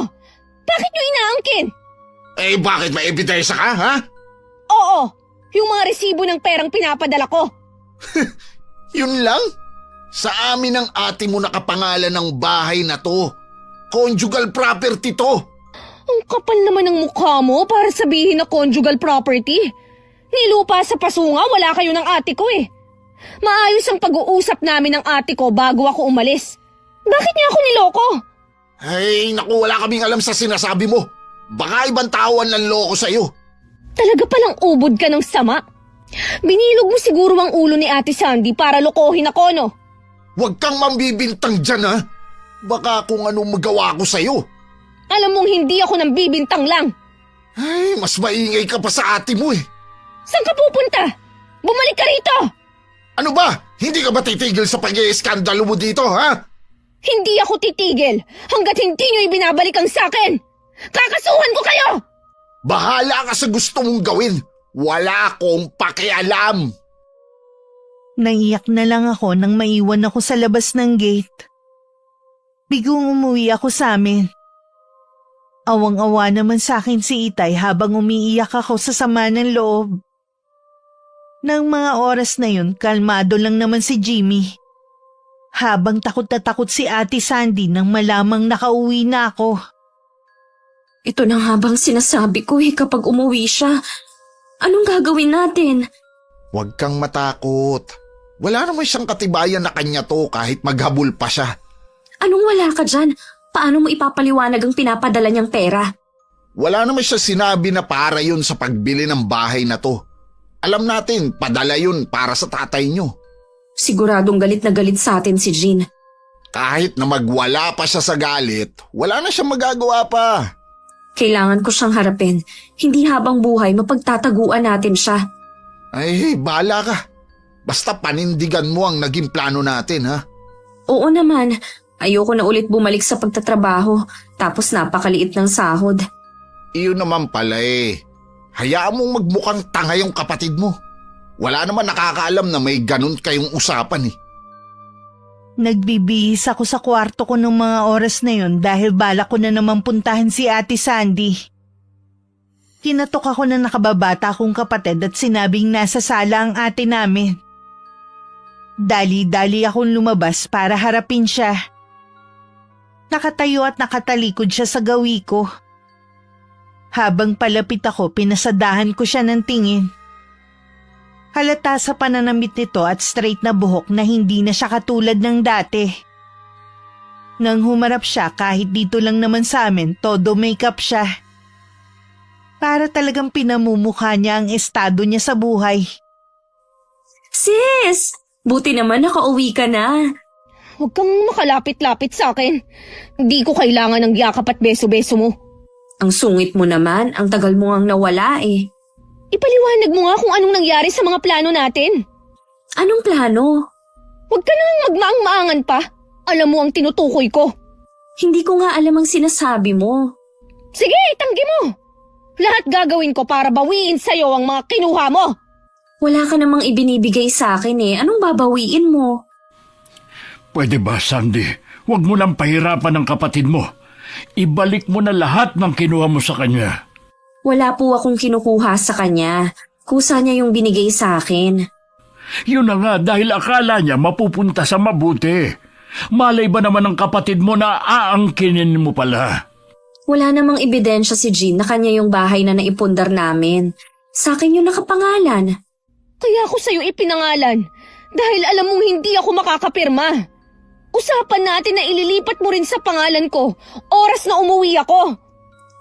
Bakit niyo inaangkin? Eh bakit may ebidensya ka, ha? Oo, yung mga resibo ng perang pinapadala ko. Yun lang? Sa amin ng ate mo nakapangalan ng bahay na to. Conjugal property to. Ang kapal naman ng mukha mo para sabihin na conjugal property. Nilupa sa pasunga, wala kayo ng ate ko eh. Maayos ang pag-uusap namin ng ate ko bago ako umalis. Bakit niya ako niloko? Ay, naku, wala kaming alam sa sinasabi mo. Baka ibang tao ang nanloko sa'yo. Talaga palang ubod ka ng sama. Binilog mo siguro ang ulo ni Ate Sandy para lokohin ako, no? Huwag kang mambibintang dyan, ha? Baka kung anong magawa ko sa'yo. Alam mong hindi ako nang bibintang lang. Ay, mas maingay ka pa sa ate mo eh. Saan ka pupunta? Bumalik ka rito! Ano ba? Hindi ka ba titigil sa pag-iiskandalo mo dito, ha? Hindi ako titigil hanggat hindi niyo ibinabalik ang sakin! Kakasuhan ko kayo! Bahala ka sa gusto mong gawin. Wala akong pakialam. Naiyak na lang ako nang maiwan ako sa labas ng gate. Bigong umuwi ako sa amin. Awang-awa naman sa akin si Itay habang umiiyak ako sa sama ng loob. Nang mga oras na yun, kalmado lang naman si Jimmy. Habang takot na takot si Ate Sandy nang malamang nakauwi na ako. Ito na nga bang sinasabi ko kapag umuwi siya. Anong gagawin natin? Huwag kang matakot. Wala naman siyang katibayan na kanya to kahit maghabol pa siya. Anong wala ka dyan? Paano mo ipapaliwanag ang pinapadala niyang pera? Wala naman siya sinabi na para yun sa pagbili ng bahay na to. Alam natin, padala yun para sa tatay niyo. Siguradong galit na galit sa atin si Jean. Kahit na magwala pa siya sa galit, wala na siyang magagawa pa. Kailangan ko siyang harapin. Hindi habang buhay mapagtataguan natin siya. Ay, bahala ka. Basta panindigan mo ang naging plano natin, ha? Oo naman. Ayoko na ulit bumalik sa pagtatrabaho. Tapos napakaliit ng sahod. Iyon naman pala eh. Hayaan mong magmukhang tanga yung kapatid mo. Wala naman nakakaalam na may ganun kayong usapan eh. Nagbibihis ako sa kwarto ko ng mga oras na yun dahil balak ko na naman puntahan si Ate Sandy. Kinatok ako na nakababata kong kapatid at sinabing nasa sala ang ate namin. Dali-dali akong lumabas para harapin siya. Nakatayo at nakatalikod siya sa gawi ko. Habang palapit ako, pinasadahan ko siya ng tingin. Halata sa pananamit nito at straight na buhok na hindi na siya katulad ng dati. Nang humarap siya kahit dito lang naman sa amin, todo makeup siya. Para talagang pinamumukha niya ang estado niya sa buhay. Sis! Buti naman nakauwi ka na. Huwag kang makalapit-lapit sa akin. Hindi ko kailangan ng yakap at beso-beso mo. Ang sungit mo naman, ang tagal mo ngang nawala eh. Ipaliwanag mo nga kung anong nangyari sa mga plano natin. Anong plano? Huwag ka nang magmaang-maangan pa. Alam mo ang tinutukoy ko. Hindi ko nga alam ang sinasabi mo. Sige, itanggi mo. Lahat gagawin ko para bawiin sa'yo ang mga kinuha mo. Wala ka namang ibinibigay sa akin eh. Anong babawiin mo? Pwede ba, Sandy? Huwag mo lang pahirapan ang kapatid mo. Ibalik mo na lahat ng kinuha mo sa kanya. Wala po akong kinukuha sa kanya. Kusa niya yung binigay sa akin. Yun na nga dahil akala niya mapupunta sa mabuti. Malay ba naman ng kapatid mo na aangkinin mo pala? Wala namang ebidensya si Jean na kanya yung bahay na naipundar namin. Sa akin yung nakapangalan. Kaya ako sa'yo ipinangalan dahil alam mong hindi ako makakapirma. Usapan natin na ililipat mo rin sa pangalan ko oras na umuwi ako.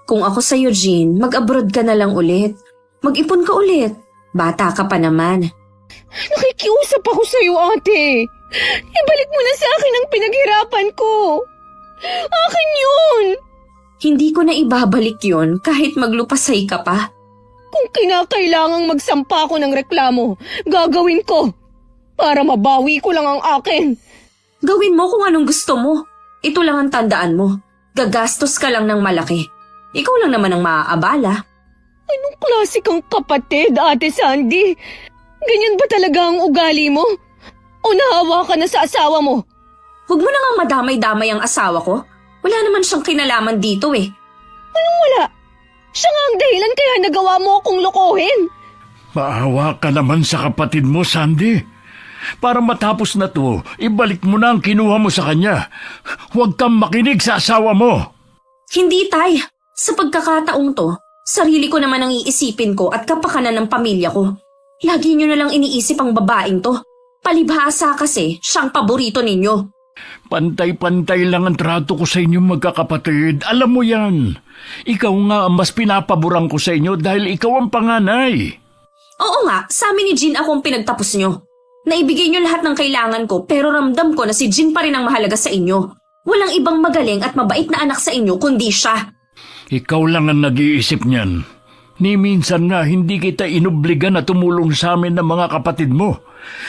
Kung ako sa'yo, Jean, mag-abroad ka na lang ulit. Mag-ipon ka ulit. Bata ka pa naman. Nakikiusap ako sa'yo, ate. Ibalik mo na sa akin ang pinaghirapan ko. Akin yun. Hindi ko na ibabalik yon kahit maglupasay ka pa. Kung kinakailangang magsampa ako ng reklamo, gagawin ko. Para mabawi ko lang ang akin. Gawin mo kung anong gusto mo. Ito lang ang tandaan mo. Gagastos ka lang ng malaki. Ikaw lang naman ang maaabala. Anong klase kang kapatid, Ate Sandy? Ganyan ba talaga ang ugali mo? O nahawa ka na sa asawa mo? Huwag mo na nga madamay-damay ang asawa ko. Wala naman siyang kinalaman dito eh. Anong wala? Siya nga ang dahilan kaya nagawa mo akong lokohin. Maawa ka naman sa kapatid mo, Sandy. Para matapos na to, ibalik mo na ang kinuha mo sa kanya. Huwag kang makinig sa asawa mo. Hindi, Tay. Sa pagkakataong to, sarili ko naman ang iisipin ko at kapakanan ng pamilya ko. Lagi nyo na lang iniisip ang babaeng to. Palibhasa kasi siyang paborito ninyo. Pantay-pantay lang ang trato ko sa inyong magkakapatid. Alam mo yan. Ikaw nga ang mas pinapaboran ko sa inyo dahil ikaw ang panganay. Oo nga, sa amin ni Jean akong pinagtapos nyo. Naibigay nyo lahat ng kailangan ko pero ramdam ko na si Jean pa rin ang mahalaga sa inyo. Walang ibang magaling at mabait na anak sa inyo kundi siya. Ikaw lang ang nag-iisip niyan. Ni minsan nga hindi kita inubligan na tumulong sa amin ng mga kapatid mo.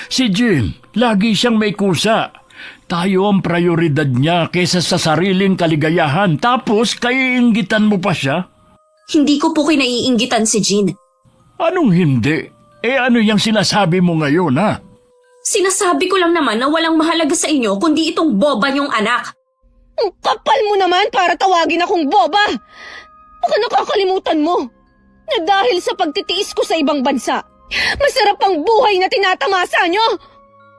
Si Jean, lagi siyang may kusa. Tayo ang prioridad niya kaysa sa sariling kaligayahan tapos kaiinggitan mo pa siya? Hindi ko po kinaiinggitan si Jean. Anong hindi? Ano yung sinasabi mo ngayon, ha? Sinasabi ko lang naman na walang mahalaga sa inyo kundi itong boba niyong anak. Ang kapal mo naman para tawagin akong boba. Baka nakakalimutan mo na dahil sa pagtitiis ko sa ibang bansa, masarap ang buhay na tinatamasa nyo.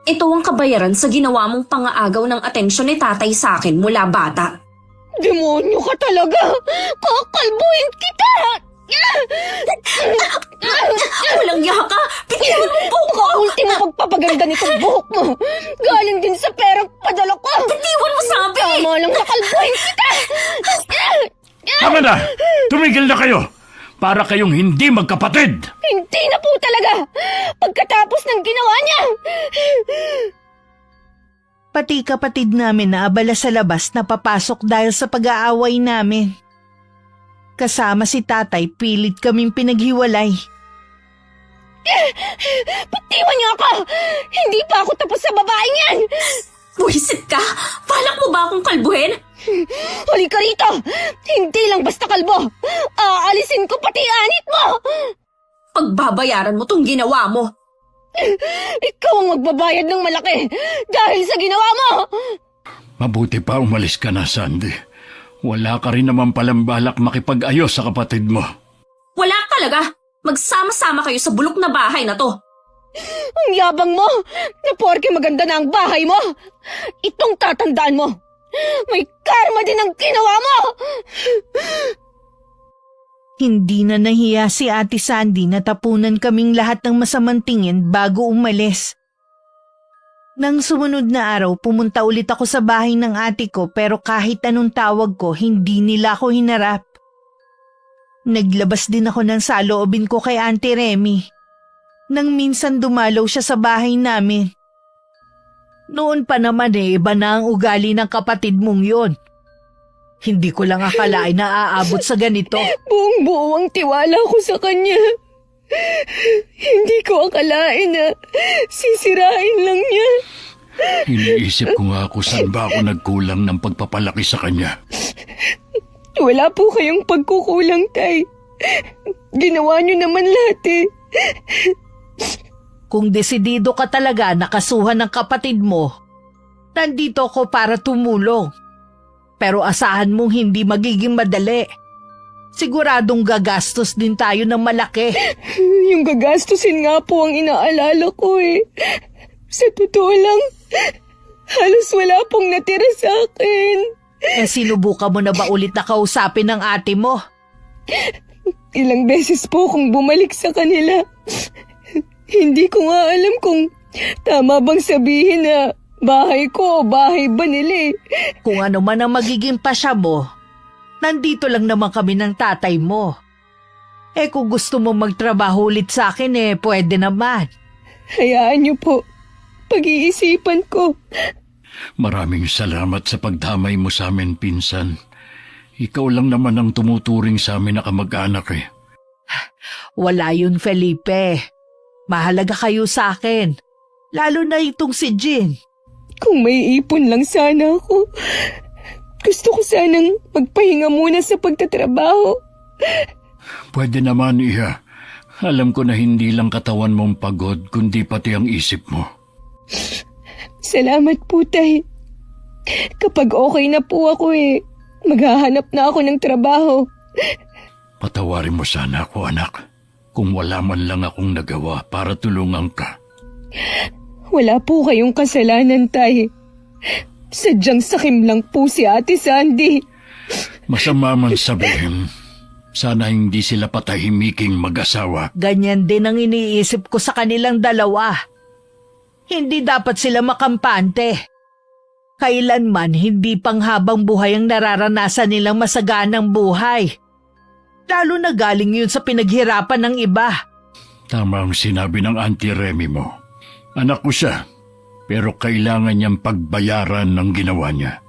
Ito ang kabayaran sa ginawa mong pangaagaw ng atensyon ni tatay sa akin mula bata. Demonyo ka talaga! Kakalbuhin kita! Walang yaka! Bitiwan mo po ko! Ultimo pagpapaganda nitong buhok mo! Galing din sa perang padala ko! Bitiwan mo sabi! Tama lang kakalbuhin kita! Tama na! Tumigil na kayo! Para kayong hindi magkapatid! Hindi na po talaga! Pagkatapos ng ginawa niya! Pati kapatid namin na abala sa labas na papasok dahil sa pag-aaway namin. Kasama si tatay, pilit kaming pinaghiwalay. Bitiwan niyo ako! Hindi pa ako tapos sa babaeng yan! Buwisit ka! Balak mo ba akong kalbuhin? Halika rito! Hindi lang basta kalbo! Aalisin ko pati anit mo! Pagbabayaran mo tong ginawa mo. Ikaw ang magbabayad ng malaki dahil sa ginawa mo! Mabuti pa umalis ka na, Sandy. Wala ka rin naman palang balak makipag-ayos sa kapatid mo. Wala talaga! Magsama-sama kayo sa bulok na bahay na to. Ang yabang mo na porke maganda na ang bahay mo! Itong tatandaan mo! May karma din ang ginawa mo! Hindi na nahiya si Ate Sandy na tapunan kaming lahat ng masamang tingin bago umalis. Nang sumunod na araw, pumunta ulit ako sa bahay ng ate ko pero kahit anong tawag ko, hindi nila ako hinarap. Naglabas din ako ng saloobin ko kay Auntie Remy. Nang minsan dumalaw siya sa bahay namin. Noon pa naman iba na ang ugali ng kapatid mong yon. Hindi ko lang akalain na aabot sa ganito. Buong-buo ang tiwala ko sa kanya. Hindi ko akalain na sisirain lang niya. Iniisip ko nga kung saan ba ako nagkulang ng pagpapalaki sa kanya. Wala po kayong pagkukulang, Tay. Ginawa niyo naman lahat eh. Kung desidido ka talaga na kasuhan ng kapatid mo, nandito ako para tumulong. Pero asahan mong hindi magiging madali. Siguradong gagastos din tayo ng malaki. Yung gagastusin nga po ang inaalala ko eh. Sa totoo lang, halos wala pong natira sa akin. Sinubukan mo na ba ulit na kausapin ng ate mo? Ilang beses po akong bumalik sa kanila. Hindi ko nga alam kung tama bang sabihin na bahay ko o bahay ba nila eh. Kung ano man ang magiging pasya mo, nandito lang naman kami ng tatay mo. Kung gusto mo magtrabaho ulit sa akin pwede naman. Hayaan niyo po. Pag-iisipan ko. Maraming salamat sa pagdamay mo sa amin, pinsan. Ikaw lang naman ang tumuturing sa amin na kamag-anak eh. Wala yun, Felipe. Mahalaga kayo sa akin. Lalo na itong si Jean. Kung may ipon lang sana ako. Gusto ko sanang magpahinga muna sa pagtatrabaho. Pwede naman, Iha. Alam ko na hindi lang katawan mong pagod, kundi pati ang isip mo. Salamat po, Tay. Kapag okay na po ako maghahanap na ako ng trabaho. Patawarin mo sana ako, anak. Kung wala man lang akong nagawa para tulungan ka. Wala po kayong kasalanan, Tay. Sadyang sakim lang po si Ate Sandy. Masama man sabihin, sana hindi sila patahimiking mag-asawa. Ganyan din ang iniisip ko sa kanilang dalawa. Hindi dapat sila makampante. Kailanman hindi panghabang buhay ang nararanasan nilang masaganang buhay. Lalo na galing yun sa pinaghirapan ng iba. Tama ang sinabi ng Auntie Remy mo. Anak ko siya, pero kailangan niyang pagbayaran ng ginawa niya.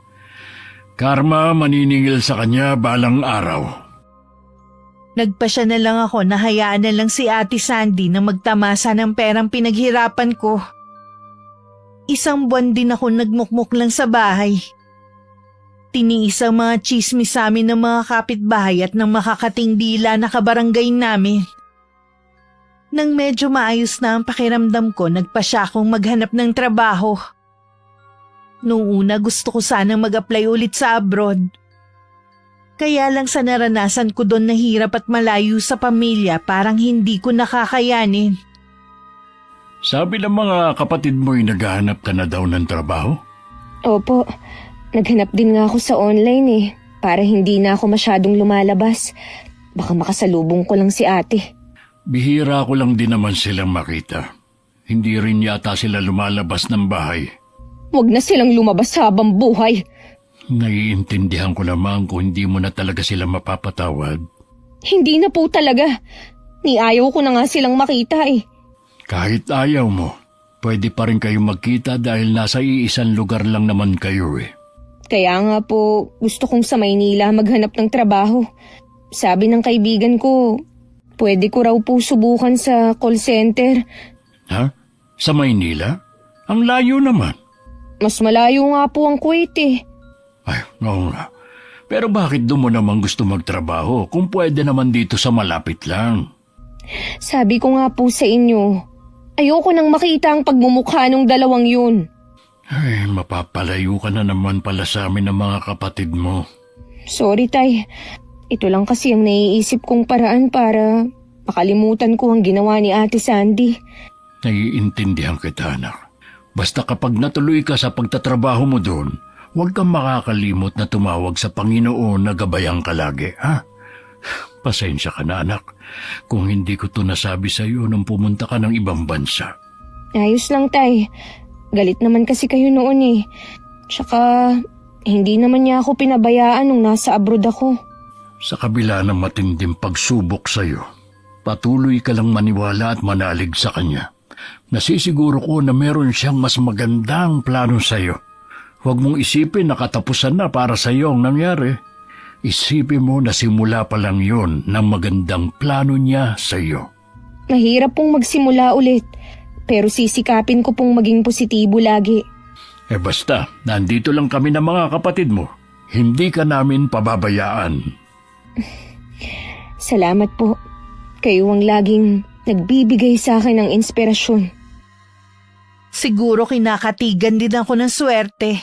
Karma maniningil sa kanya balang araw. Nagpasya na lang ako na hayaan na lang si Ate Sandy na magtamasa ng perang pinaghirapan ko. Isang buwan din ako nagmukmuk lang sa bahay. Tiniis ang mga chismis sa amin ng mga kapitbahay at ng makakating dila na kabarangay namin. Nang medyo maayos na ang pakiramdam ko, nagpasya akong maghanap ng trabaho. Noong una gusto ko sanang mag-apply ulit sa abroad. Kaya lang sa naranasan ko doon na hirap at malayo sa pamilya, parang hindi ko nakakayanin. Sabi ng mga kapatid mo'y naghahanap ka na daw ng trabaho? Opo, naghanap din nga ako sa online para hindi na ako masyadong lumalabas. Baka makasalubong ko lang si ate. Bihira ko lang din naman silang makita. Hindi rin yata sila lumalabas ng bahay. Huwag na silang lumabas habang buhay. Naiintindihan ko naman kung hindi mo na talaga sila mapapatawad. Hindi na po talaga. Ni ayaw ko na nga silang makita Kahit ayaw mo, pwede pa rin kayo magkita dahil nasa iisang lugar lang naman kayo Kaya nga po, gusto kong sa Maynila maghanap ng trabaho. Sabi ng kaibigan ko, pwede ko raw po subukan sa call center. Ha? Sa Maynila? Ang layo naman. Mas malayo nga po ang Kuwait Ay, oo nga. Pero bakit doon mo naman gusto magtrabaho kung pwede naman dito sa malapit lang? Sabi ko nga po sa inyo, ayoko nang makita ang pagmumukha ng dalawang yun. Ay, mapapalayo ka na naman pala sa amin ng mga kapatid mo. Sorry, Tay. Ito lang kasi ang naiisip kong paraan para makalimutan ko ang ginawa ni Ate Sandy. Naiintindihan kita, anak. Basta kapag natuloy ka sa pagtatrabaho mo doon, huwag kang makakalimot na tumawag sa Panginoon na gabayan ka lagi, ha? Pasensya ka na, anak, kung hindi ko to nasabi sa iyo nung pumunta ka ng ibang bansa. Ayos lang, Tay. Galit naman kasi kayo noon Tsaka, hindi naman niya ako pinabayaan nung nasa abroad ako. Sa kabila ng matinding pagsubok sa iyo, patuloy ka lang maniwala at manalig sa kanya. Nasisiguro ko na meron siyang mas magandang plano sa iyo. Huwag mong isipin na katapusan na para sa iyo ang nangyari. Isipin mo na simula pa lang yon ng magandang plano niya sa iyo. Mahirap pong magsimula ulit, pero sisikapin ko pong maging positibo lagi. Basta, nandito lang kami ng mga kapatid mo. Hindi ka namin pababayaan. Salamat po. Kayo ang laging nagbibigay sa akin ng inspirasyon. Siguro kinakatigan din ako ng swerte.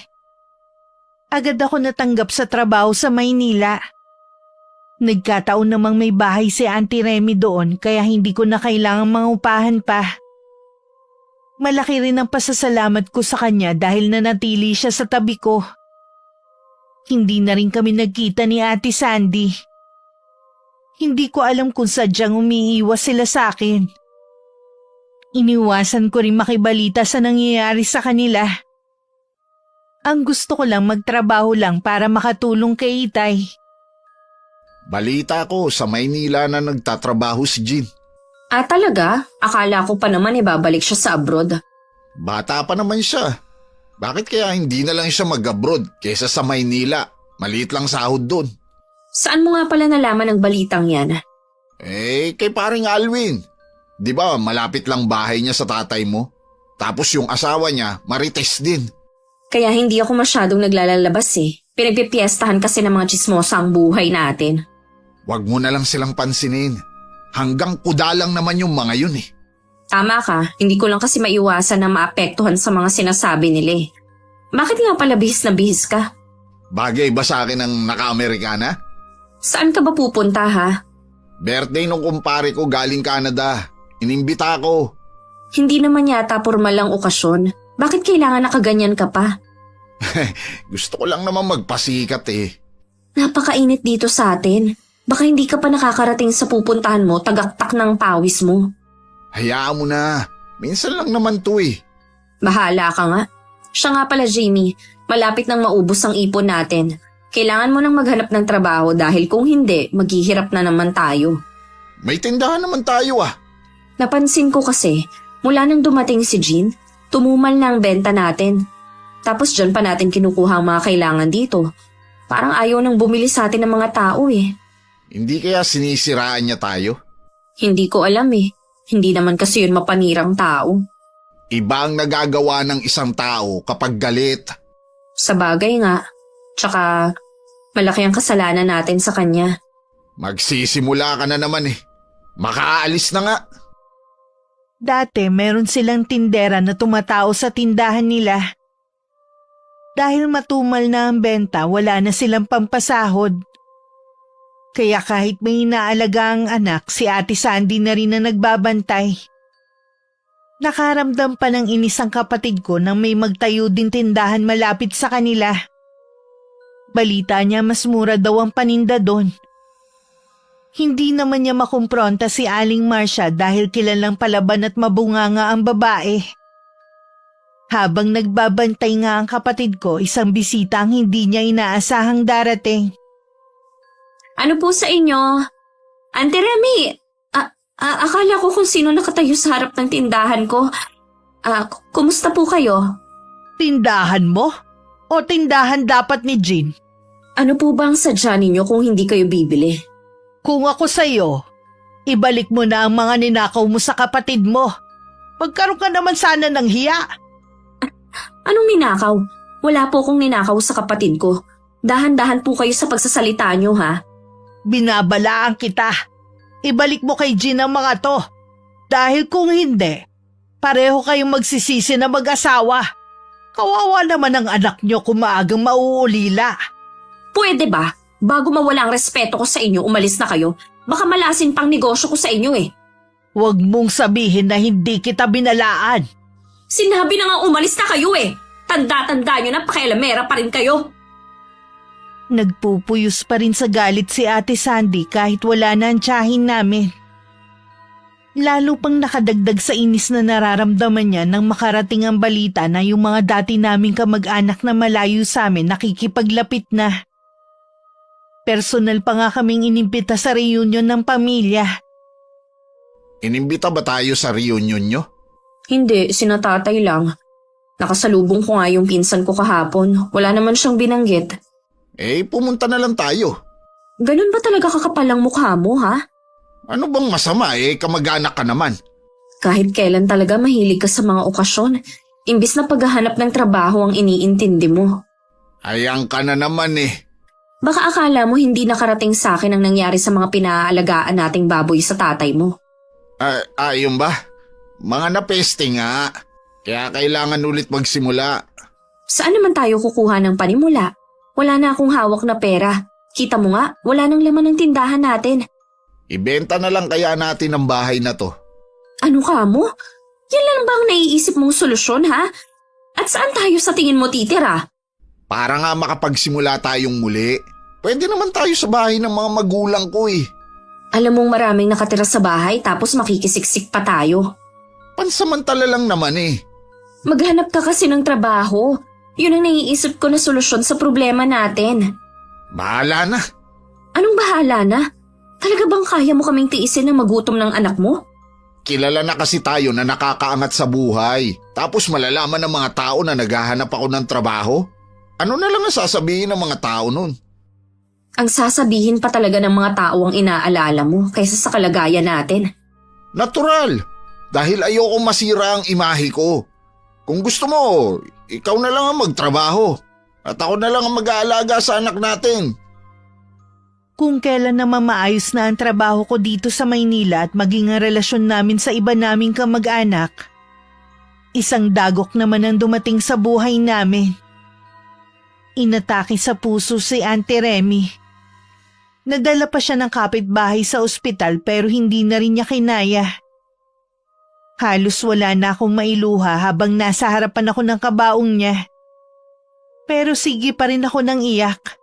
Agad ako natanggap sa trabaho sa Maynila. Nagkataon namang may bahay si Auntie Remy doon kaya hindi ko na kailangang mangupahan pa. Malaki rin ang pasasalamat ko sa kanya dahil nanatili siya sa tabi ko. Hindi na rin kami nagkita ni Ate Sandy. Hindi ko alam kung sadyang umiiwas sila sa akin. Iniwasan ko rin makibalita sa nangyayari sa kanila. Ang gusto ko lang magtrabaho lang para makatulong kay Itay. Balita ko sa Maynila na nagtatrabaho si Jean. Ah, talaga? Akala ko pa naman ibabalik siya sa abroad. Bata pa naman siya. Bakit kaya hindi na lang siya mag-abroad kaysa sa Maynila? Maliit lang sahod doon. Saan mo nga pala nalaman ang balitang yan? Kay paring Alwin. Di ba malapit lang bahay niya sa tatay mo? Tapos yung asawa niya, marites din. Kaya hindi ako masyadong naglalalabas eh. Pinagpipiestahan kasi ng mga chismosa ang buhay natin. Huwag mo na lang silang pansinin. Hanggang kuda lang naman yung mga yun eh. Tama ka, hindi ko lang kasi maiwasan na maapektuhan sa mga sinasabi nila eh. Bakit nga pala bihis na bihis ka? Bagay ba sa akin ang naka-Amerikana? Saan ka ba pupunta ha? Birthday nung kumpare ko galing Canada. Inimbita ko. Hindi naman yata pormal ang okasyon. Bakit kailangan nakaganyan ka pa? Gusto ko lang naman magpasikat eh. Napakainit dito sa atin. Baka hindi ka pa nakakarating sa pupuntahan mo, tagaktak ng pawis mo. Hayaan mo na. Minsan lang naman to eh. Bahala ka nga. Siya nga pala Jamie, malapit nang maubos ang ipon natin. Kailangan mo nang maghanap ng trabaho dahil kung hindi, maghihirap na naman tayo. May tindahan naman tayo ah. Napansin ko kasi, mula nang dumating si Jean, tumumal na ang benta natin. Tapos dyan pa natin kinukuha ang mga kailangan dito. Parang ayaw nang bumili sa atin ng mga tao eh. Hindi kaya sinisiraan niya tayo? Hindi ko alam eh. Hindi naman kasi yun mapanirang tao. Iba ang nagagawa ng isang tao kapag galit. Sa bagay nga. Tsaka, malaki ang kasalanan natin sa kanya. Magsisimula ka na naman eh. Makaalis na nga. Dati meron silang tindera na tumatao sa tindahan nila. Dahil matumal na ang benta, wala na silang pampasahod. Kaya kahit may inaalaga ang anak, si Ate Sandy na rin na nagbabantay. Nakaramdam pa ng inis ang kapatid ko nang may magtayo din tindahan malapit sa kanila. Balita niya mas mura daw ang paninda doon. Hindi naman niya makumpronta si Aling Marcia dahil kilalang palaban at mabunganga ang babae. Habang nagbabantay nga ang kapatid ko, isang bisita ang hindi niya inaasahang darating. Ano po sa inyo? Auntie Remy, akala ko kung sino nakatayo sa harap ng tindahan ko. Kumusta po kayo? Tindahan mo? O tindahan dapat ni Jean? Ano po ba ang sadya ninyo kung hindi kayo bibili? Kung ako sa'yo, ibalik mo na ang mga ninakaw mo sa kapatid mo. Magkaroon ka naman sana ng hiya. Anong ninakaw? Wala po akong ninakaw sa kapatid ko. Dahan-dahan po kayo sa pagsasalita nyo ha. Binabalaan kita. Ibalik mo kay Jean ang mga to. Dahil kung hindi, pareho kayong magsisisi na mag-asawa. Kawawa naman ang anak nyo kung maagang mauulila. Pwede ba? Bago mawala ang respeto ko sa inyo, umalis na kayo. Baka malasin pang negosyo ko sa inyo eh. Huwag mong sabihin na hindi kita binalaan. Sinabi na nga umalis na kayo eh. Tanda-tanda nyo na pakialamera pa rin kayo. Nagpupuyos pa rin sa galit si Ate Sandy kahit wala na ang tiyahin namin. Lalo pang nakadagdag sa inis na nararamdaman niya nang makarating ang balita na yung mga dati naming kamag-anak na malayo sa amin nakikipaglapit na. Personal pa nga kaming inimbita sa reunion ng pamilya. Inimbita ba tayo sa reunion nyo? Hindi, sinatatay lang. Nakasalubong ko nga yung pinsan ko kahapon. Wala naman siyang binanggit. Pumunta na lang tayo. Ganun ba talaga kakapal ang mukha mo, ha? Ano bang masama kamag-anak ka naman. Kahit kailan talaga mahilig ka sa mga okasyon. Imbis na paghahanap ng trabaho ang iniintindi mo. Ayan ka na naman Baka akala mo hindi nakarating sa akin ang nangyari sa mga pinaaalagaan nating baboy sa tatay mo. Yun ba? Mga napeste nga. Kaya kailangan ulit magsimula. Saan naman tayo kukuha ng panimula? Wala na akong hawak na pera. Kita mo nga, wala nang laman ng tindahan natin. Ibenta na lang kaya natin ang bahay na to. Ano ka mo? Yan lang ba ang naiisip mong solusyon, ha? At saan tayo sa tingin mo titira? Para nga makapagsimula tayong muli. Pwede naman tayo sa bahay ng mga magulang ko eh. Alam mong maraming nakatira sa bahay tapos makikisiksik pa tayo. Pansamantala lang naman eh. Maghanap ka kasi ng trabaho. Yun ang naiisip ko na solusyon sa problema natin. Bahala na. Anong bahala na? Talaga bang kaya mo kaming tiisin na magutom ng anak mo? Kilala na kasi tayo na nakakaangat sa buhay. Tapos malalaman ng mga tao na naghahanap ako ng trabaho. Ano na lang ang sasabihin ng mga tao nun? Ang sasabihin pa talaga ng mga tao ang inaalala mo kaysa sa kalagayan natin. Natural. Dahil ayoko masira ang imahe ko. Kung gusto mo, ikaw na lang ang magtrabaho. At ako na lang ang mag-aalaga sa anak natin. Kung kailan naman maayos na ang trabaho ko dito sa Maynila at maging ang relasyon namin sa iba naming kamag-anak, isang dagok naman ang dumating sa buhay namin. Inatake sa puso si Auntie Remy. Nadala pa siya ng kapitbahay sa ospital pero hindi na rin niya kinaya. Halos wala na akong mailuha habang nasa harapan ako ng kabaong niya. Pero sige pa rin ako nang iyak.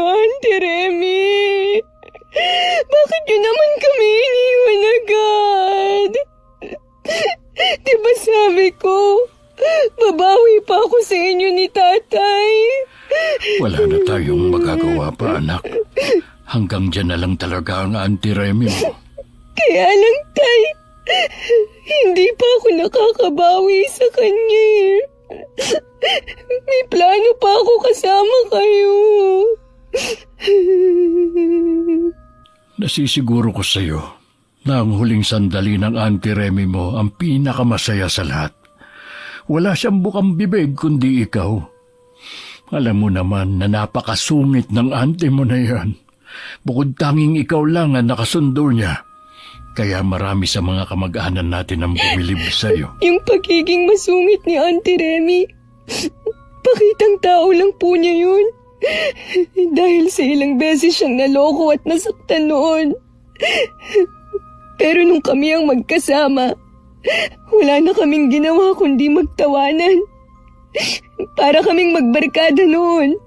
Auntie Remy, bakit yun naman kami iniwan agad? Diba sabi ko, babawi pa ako sa inyo ni tatay. Wala na tayong magagawa pa, anak. Hanggang dyan na lang talaga ang Auntie Remy mo. Kaya lang, tay, hindi pa ako nakakabawi sa kanya. May plano pa ako kasama kayo. Nasisiguro ko sa'yo na ang huling sandali ng Auntie Remy mo ang pinakamasaya sa lahat. Wala siyang bukang bibig kundi ikaw. Alam mo naman na napakasungit ng auntie mo na yan. Bukod tanging ikaw lang ang nakasundo niya. Kaya marami sa mga kamag-anan natin ang bumilib sa'yo. Yung pagiging masungit ni Auntie Remy, pakitang tao lang po niya yun. Dahil sa ilang beses siyang naloko at nasaktan noon. Pero nung kami ang magkasama, wala na kaming ginawa kundi magtawanan. Para kaming magbarkada noon.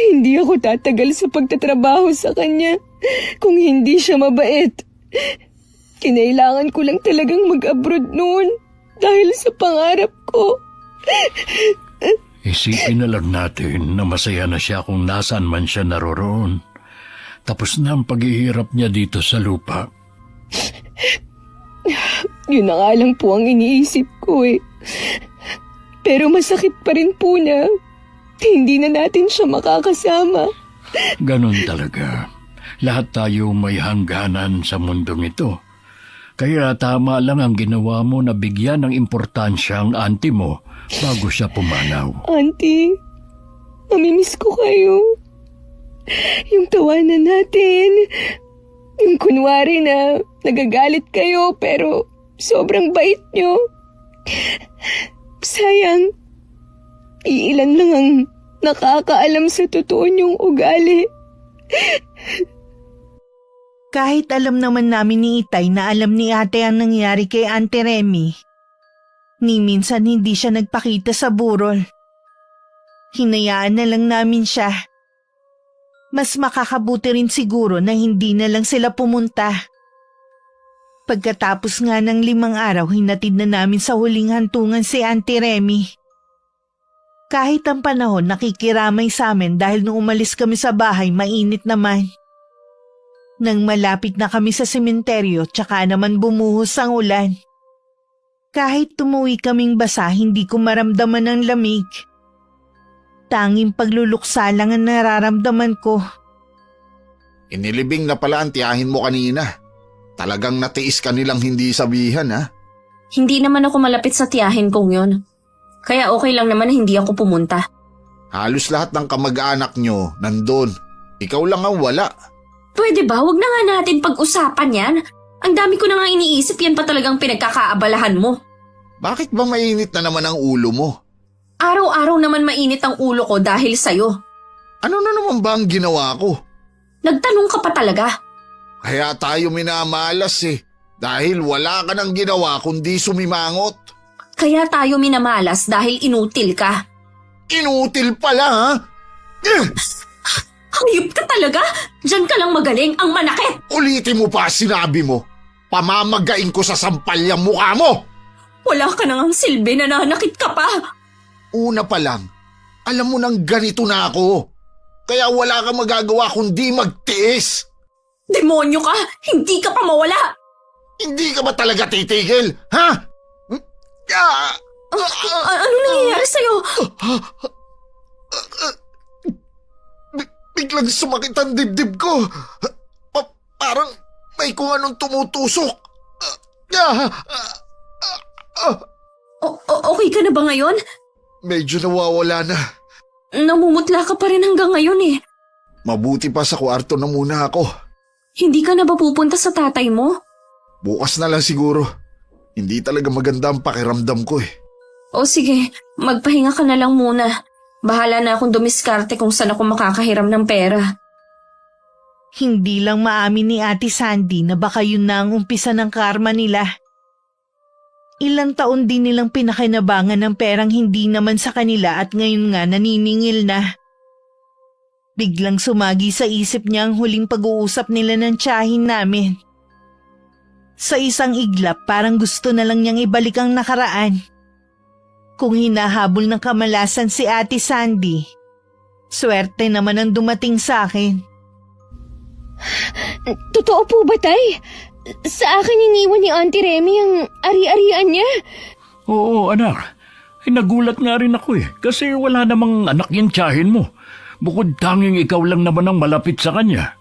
Hindi ako tatagal sa pagtatrabaho sa kanya kung hindi siya mabait. Kinailangan ko lang talagang mag-abroad noon dahil sa pangarap ko. Isipin na lang natin na masaya na siya kung nasaan man siya naroroon. Tapos na ang paghihirap niya dito sa lupa. Yun na nga lang po ang iniisip ko eh. Pero masakit pa rin po na hindi na natin siya makakasama. Ganon talaga. Lahat tayo may hangganan sa mundong ito. Kaya tama lang ang ginawa mo na bigyan ng importansya ang auntie mo bago siya pumanaw. Auntie, namimiss ko kayo. Yung tawanan natin. Yung kunwari na nagagalit kayo pero sobrang bait nyo. Sayang, iilan lang ang nakakaalam sa totoo niyong ugali. Kahit alam naman namin ni Itay na alam ni ate ang nangyari kay Auntie Remy, ni minsan hindi siya nagpakita sa burol. Hinayaan na lang namin siya. Mas makakabuti rin siguro na hindi na lang sila pumunta. Pagkatapos nga ng 5 araw, hinatid na namin sa huling hantungan si Auntie Remy. Kahit ang panahon nakikiramay sa amin dahil nung umalis kami sa bahay, mainit naman. Nang malapit na kami sa sementeryo, tsaka naman bumuhos ang ulan. Kahit tumuwi kaming basa, hindi ko maramdaman ang lamig. Tanging pagluluksa lang ang nararamdaman ko. Inilibing na pala ang tiyahin mo kanina. Talagang natiis ka nilang hindi sabihan, ha? Hindi naman ako malapit sa tiyahin kong yon. Kaya okay lang naman na hindi ako pumunta. Halos lahat ng kamag-anak nyo nandun. Ikaw lang ang wala. Pwede ba? Huwag na nga natin pag-usapan yan. Ang dami ko na nga iniisip, yan pa talagang pinagkakaabalahan mo. Bakit ba mainit na naman ang ulo mo? Araw-araw naman mainit ang ulo ko dahil sa'yo. Ano na naman ba ang ginawa ko? Nagtanong ka pa talaga. Kaya tayo minamalas eh. Dahil wala ka nang ginawa kundi sumimangot. Kaya tayo minamalas dahil inutil ka. Inutil pala ha? Hayop ka talaga? Diyan ka lang magaling, ang manakit. Ulitin mo pa sinabi mo. Pamamagain ko sa sampalyang mukha mo. Wala ka nang silbi, nananakit ka pa. Una pa lang, alam mo nang ganito na ako. Kaya wala kang magagawa kundi magtiis. Demonyo ka, hindi ka pa mawala. Hindi ka ba talaga titigil, ha? Ah! Ano nangyayari sa'yo? Biglang sumakit ang dibdib ko. Parang may kung anong tumutusok. Okay ka na ba ngayon? Medyo nawawala na. Namumutla ka pa rin hanggang ngayon eh. Mabuti pa sa kwarto na muna ako. Hindi ka na ba pupunta sa tatay mo? Bukas na lang siguro. Hindi talaga maganda ang pakiramdam ko eh. O sige, magpahinga ka na lang muna. Bahala na akong dumiskarte kung saan ako makakahiram ng pera. Hindi lang maamin ni Ate Sandy na baka yun na ang umpisa ng karma nila. Ilang taon din nilang pinakinabangan ng perang hindi naman sa kanila at ngayon nga naniningil na. Biglang sumagi sa isip niya ang huling pag-uusap nila ng tiyahin namin. Sa isang iglap parang gusto na lang niyang ibalik ang nakaraan. Kung hinahabol ng kamalasan si Ate Sandy, swerte naman ang dumating sa akin. Totoo po ba, Tay? Sa akin iniwan ni Auntie Remy ang ari-arian niya. Oo, anak. Nagulat nga rin ako eh. Kasi wala namang anak yung tiyahin mo. Bukod tanging ikaw lang naman ang malapit sa kanya.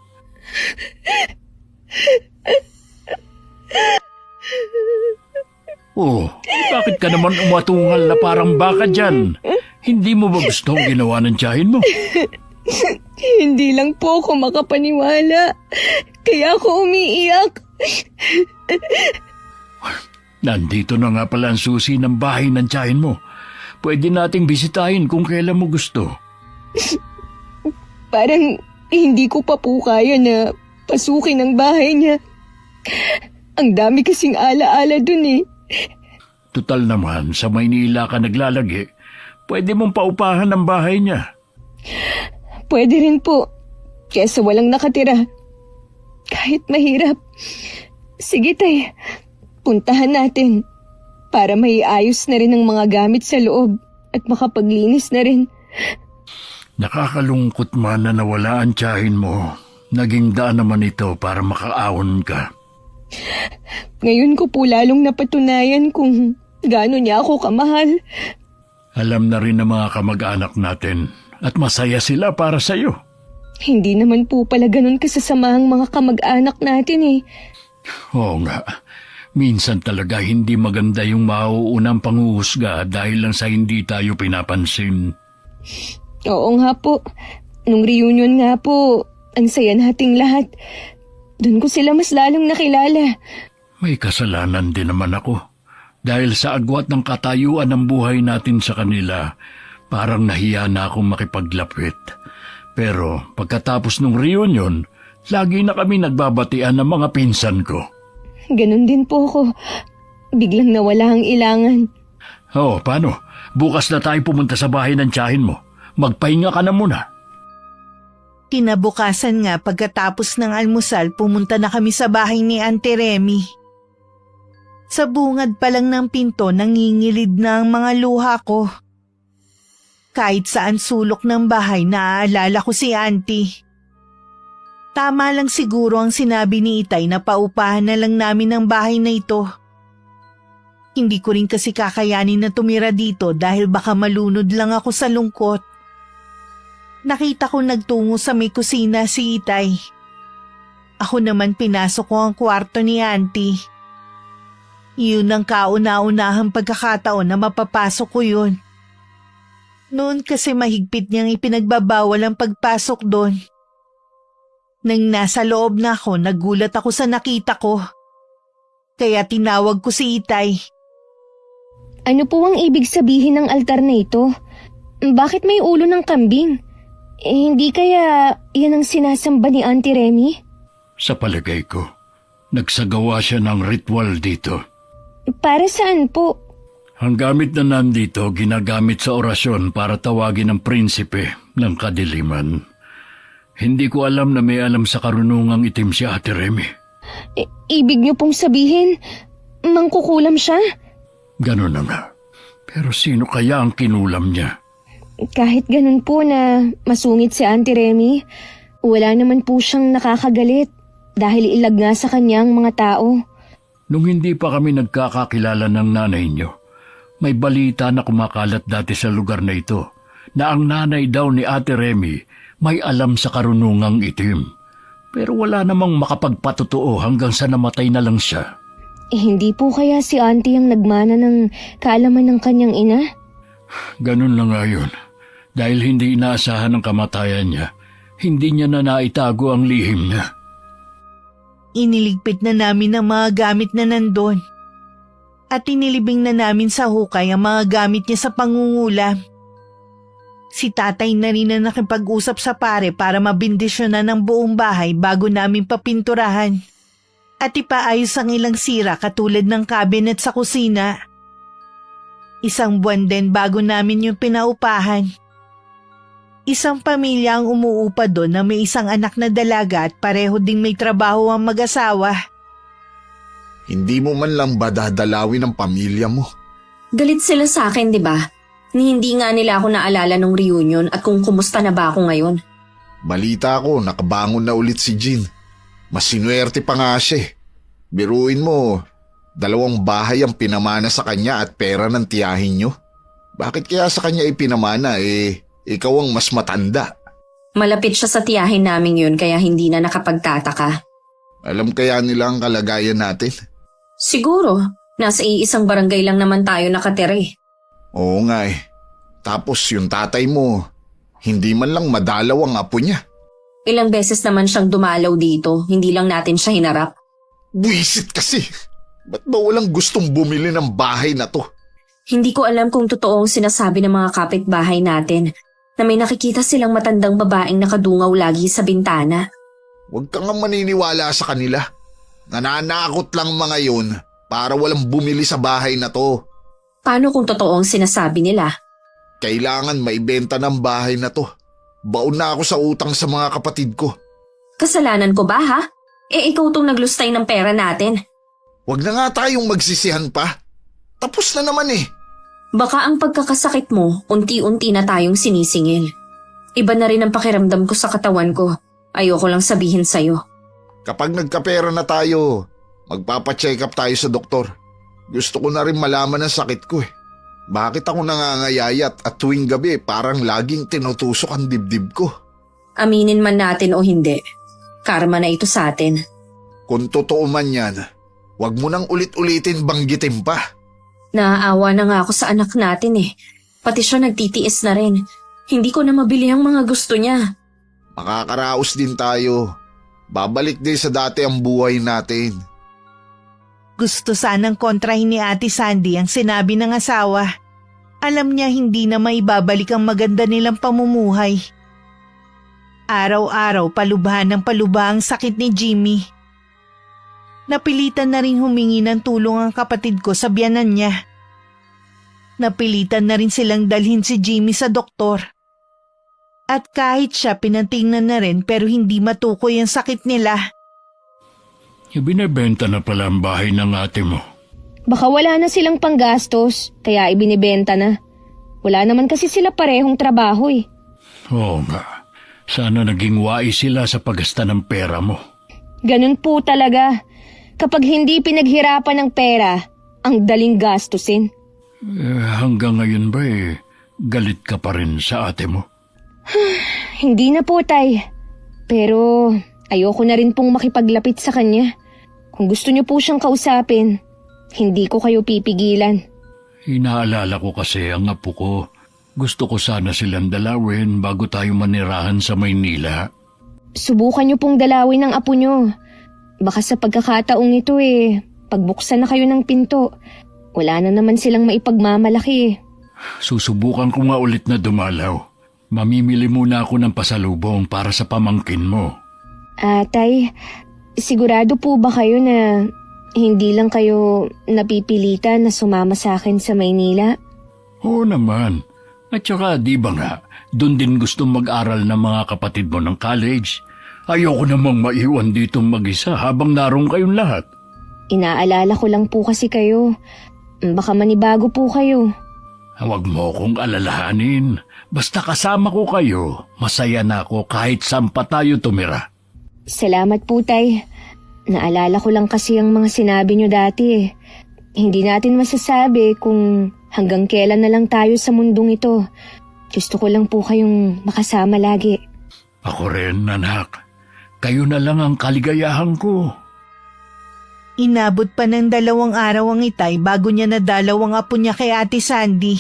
Oh, bakit ka naman umatungal na parang baka dyan? Hindi mo ba gusto ang ginawa ng tiyahin mo? Hindi lang po ako makapaniwala. Kaya ako umiiyak. Nandito na nga pala ang susi ng bahay ng tiyahin mo. Pwede nating bisitahin kung kailan mo gusto. Parang hindi ko pa po kaya na pasukin ang bahay niya. Ang dami kasing alaala dun eh. Tutal naman, sa Maynila ka naglalagi. Pwede mong paupahan ang bahay niya. Pwede rin po. Kesa walang nakatira. Kahit mahirap. Sige tay, puntahan natin. Para maiayos na rin ang mga gamit sa loob at makapaglinis na rin. Nakakalungkot man na nawala ang tiyahin mo. Naging daan naman ito para makaahon ka. Ngayon ko po lalong napatunayan kung gaano niya ako kamahal. Alam na rin ng mga kamag-anak natin at masaya sila para sa iyo. Hindi naman po pala ganun kasasamahang mga kamag-anak natin eh. Oo nga. Minsan talaga hindi maganda yung mauunang panghuhusga dahil lang sa hindi tayo pinapansin. Oo nga po. Nung reunion nga po, ang saya nating lahat. Doon ko sila mas lalong nakilala. May kasalanan din naman ako. Dahil sa agwat ng katayuan ng buhay natin sa kanila, parang nahiya na akong makipaglapit. Pero pagkatapos ng reunion, lagi na kami nagbabatian ng mga pinsan ko. Ganon din po ako. Biglang nawala ang ilangan. Oh, paano? Bukas na tayo pumunta sa bahay ng tiyahin mo. Magpahinga ka na muna. Kinabukasan nga pagkatapos ng almusal pumunta na kami sa bahay ni Auntie Remy. Sa bungad pa lang ng pinto nangingilid na ang mga luha ko. Kahit saan sulok ng bahay naaalala ko si Auntie. Tama lang siguro ang sinabi ni Itay na paupahan na lang namin ang bahay na ito. Hindi ko rin kasi kakayanin na tumira dito dahil baka malunod lang ako sa lungkot. Nakita ko nagtungo sa may kusina si Itay. Ako naman pinasok ko ang kwarto ni Auntie. Yun ang kauna-unahang pagkakataon na mapapasok ko yun. Noon kasi mahigpit niyang ipinagbabawal ang pagpasok doon. Nang nasa loob na ako, nagulat ako sa nakita ko. Kaya tinawag ko si Itay. Ano po ang ibig sabihin ng altar na ito? Bakit may ulo ng kambing? Hindi kaya yan ang sinasamba ni Auntie Remy? Sa palagay ko, nagsagawa siya ng ritual dito. Para saan po? Ang gamit na nandito ginagamit sa orasyon para tawagin ang prinsipe ng kadiliman. Hindi ko alam na may alam sa karunungang itim si Ate Remy. Ibig niyo pong sabihin, mangkukulam siya? Ganun na nga. Pero sino kaya ang kinulam niya? Kahit ganun po na masungit si Auntie Remy, wala naman po siyang nakakagalit dahil ilag nga sa kanyang mga tao. Nung hindi pa kami nagkakakilala ng nanay niyo, may balita na kumakalat dati sa lugar na ito na ang nanay daw ni Ate Remy may alam sa karunungang itim. Pero wala namang makapagpatotoo hanggang sa namatay na lang siya. Hindi po kaya si Auntie ang nagmana ng kaalaman ng kanyang ina? Ganun lang nga yun. Dahil hindi inaasahan ang kamatayan niya, hindi niya na naitago ang lihim niya. Iniligpit na namin ang mga gamit na nandun. At inilibing na namin sa hukay ang mga gamit niya sa pangungulam. Si tatay na rin na nakipag-usap sa pare para mabindisyonan ng buong bahay bago namin papinturahan. At ipaayos ang ilang sira katulad ng cabinet sa kusina. 1 buwan din bago namin yung pinaupahan. Isang pamilya ang umuupa doon na may isang anak na dalaga at pareho ding may trabaho ang mag-asawa. Hindi mo man lang ba dadalawin ang pamilya mo? Galit sila sa akin, di ba? Ni hindi nga nila ako naalala nung reunion at kung kumusta na ba ako ngayon. Balita ko, nakabangon na ulit si Jean. Mas sinuwerte pa nga siya. Biruin mo, 2 bahay ang pinamana sa kanya at pera ng tiyahin nyo. Bakit kaya sa kanya ipinamana ikaw ang mas matanda? Malapit siya sa tiyahin namin yun kaya hindi na nakapagtataka. Alam kaya nila ang kalagayan natin? Siguro, nasa iisang barangay lang naman tayo nakatira eh. Oo nga eh. Tapos yung tatay mo, hindi man lang madalaw ang apo niya. Ilang beses naman siyang dumalaw dito, hindi lang natin siya hinarap. Buisit kasi. Ba't ba walang gustong bumili ng bahay na to? Hindi ko alam kung totoo ang sinasabi ng mga kapitbahay natin na may nakikita silang matandang babaeng nakadungaw lagi sa bintana. Huwag kang nga maniniwala sa kanila. Nananakot lang mga yun para walang bumili sa bahay na to. Paano kung totoo ang sinasabi nila? Kailangan maibenta ng bahay na to. Baon na ako sa utang sa mga kapatid ko. Kasalanan ko ba ha? Ikaw tong naglustay ng pera natin. Huwag na nga tayong magsisihan pa. Tapos na naman eh. Baka ang pagkakasakit mo, unti-unti na tayong sinisingil. Iba na rin ang pakiramdam ko sa katawan ko. Ayoko lang sabihin sa'yo. Kapag nagkapera na tayo, magpapacheck up tayo sa doktor. Gusto ko na rin malaman ang sakit ko eh. Bakit ako nangangayayat at tuwing gabi parang laging tinutusok ang dibdib ko? Aminin man natin o hindi, karma na ito sa atin. Kung totoo man yan, wag mo nang ulit-ulitin banggitin pa. Naaawa na nga ako sa anak natin eh. Pati siya nagtitiis na rin. Hindi ko na mabili ang mga gusto niya. Makakaraos din tayo. Babalik din sa dati ang buhay natin. Gusto sanang kontrahin ni Ate Sandy ang sinabi ng asawa. Alam niya hindi na maibabalik ang maganda nilang pamumuhay. Araw-araw palubhan ng palubha ang sakit ni Jimmy. Napilitan na rin humingi ng tulong ang kapatid ko sa biyanan niya. Napilitan na rin silang dalhin si Jimmy sa doktor. At kahit siya pinatingnan na rin pero hindi matukoy ang sakit nila. Ibinebenta na pala ang bahay ng ate mo. Baka wala na silang panggastos, kaya ibinibenta na. Wala naman kasi sila parehong trabaho eh. Oo nga. Sana naging wais sila sa paggasta ng pera mo. Ganun po talaga. Kapag hindi pinaghirapan ng pera, ang daling gastusin. Hanggang ngayon ba galit ka pa rin sa ate mo? Hindi na po, tay. Pero ayoko na rin pong makipaglapit sa kanya. Kung gusto niyo po siyang kausapin, hindi ko kayo pipigilan. Inaalala ko kasi ang apo ko. Gusto ko sana silang dalawin bago tayo manirahan sa Maynila. Subukan niyo pong dalawin ang apo niyo. Baka sa pagkakataong ito pagbuksan na kayo ng pinto, wala na naman silang maipagmamalaki. Susubukan ko nga ulit na dumalaw. Mamimili muna ako ng pasalubong para sa pamangkin mo. Tay, sigurado po ba kayo na hindi lang kayo napipilitan na sumama sa akin sa Maynila? Oo naman. At saka di ba nga, doon din gustong mag-aral ng mga kapatid mo ng college. Ayoko namang maiwan dito mag-isa habang naroon kayong lahat. Inaalala ko lang po kasi kayo. Baka manibago po kayo. Huwag mo akong alalahanin. Basta kasama ko kayo, masaya na ako kahit saan pa tayo tumira. Salamat po, Tay. Naalala ko lang kasi ang mga sinabi nyo dati eh. Hindi natin masasabi kung hanggang kailan na lang tayo sa mundong ito. Gusto ko lang po kayong makasama lagi. Ako rin, anak. Kayo na lang ang kaligayahan ko. Inabot pa ng 2 araw ang Itay bago niya nadalaw ang apo niya kay Ate Sandy.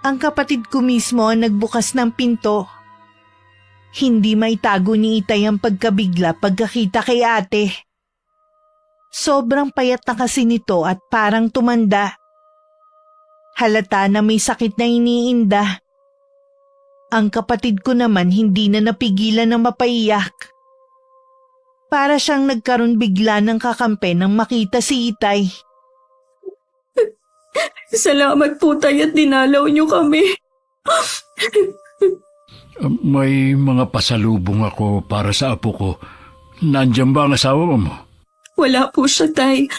Ang kapatid ko mismo ang nagbukas ng pinto. Hindi maitago ni Itay ang pagkabigla pagkakita kay ate. Sobrang payat na kasi nito at parang tumanda. Halata na may sakit na iniinda. Ang kapatid ko naman hindi na napigilan ng mapaiyak. Para siyang nagkaroon bigla ng kakampi nang makita si Itay. Salamat po, Tay, at dinalaw niyo kami. May mga pasalubong ako para sa apo ko. Nandiyan ba ang asawa mo? Wala po siya, Tay.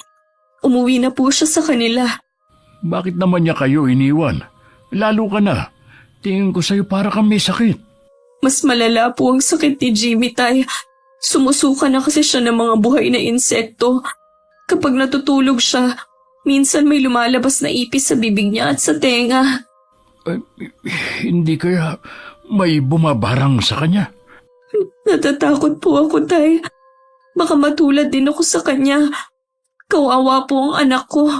Umuwi na po siya sa kanila. Bakit naman niya kayo iniwan? Lalo ka na. Tingin ko sa'yo para kang may sakit. Mas malala po ang sakit ni Jimmy, Tay. Sumusuka na kasi siya ng mga buhay na insekto. Kapag natutulog siya, minsan may lumalabas na ipis sa bibig niya at sa tenga. Hindi kaya may bumabarang sa kanya? Natatakot po ako, Tay. Baka matulad din ako sa kanya. Kawawa po ang anak ko.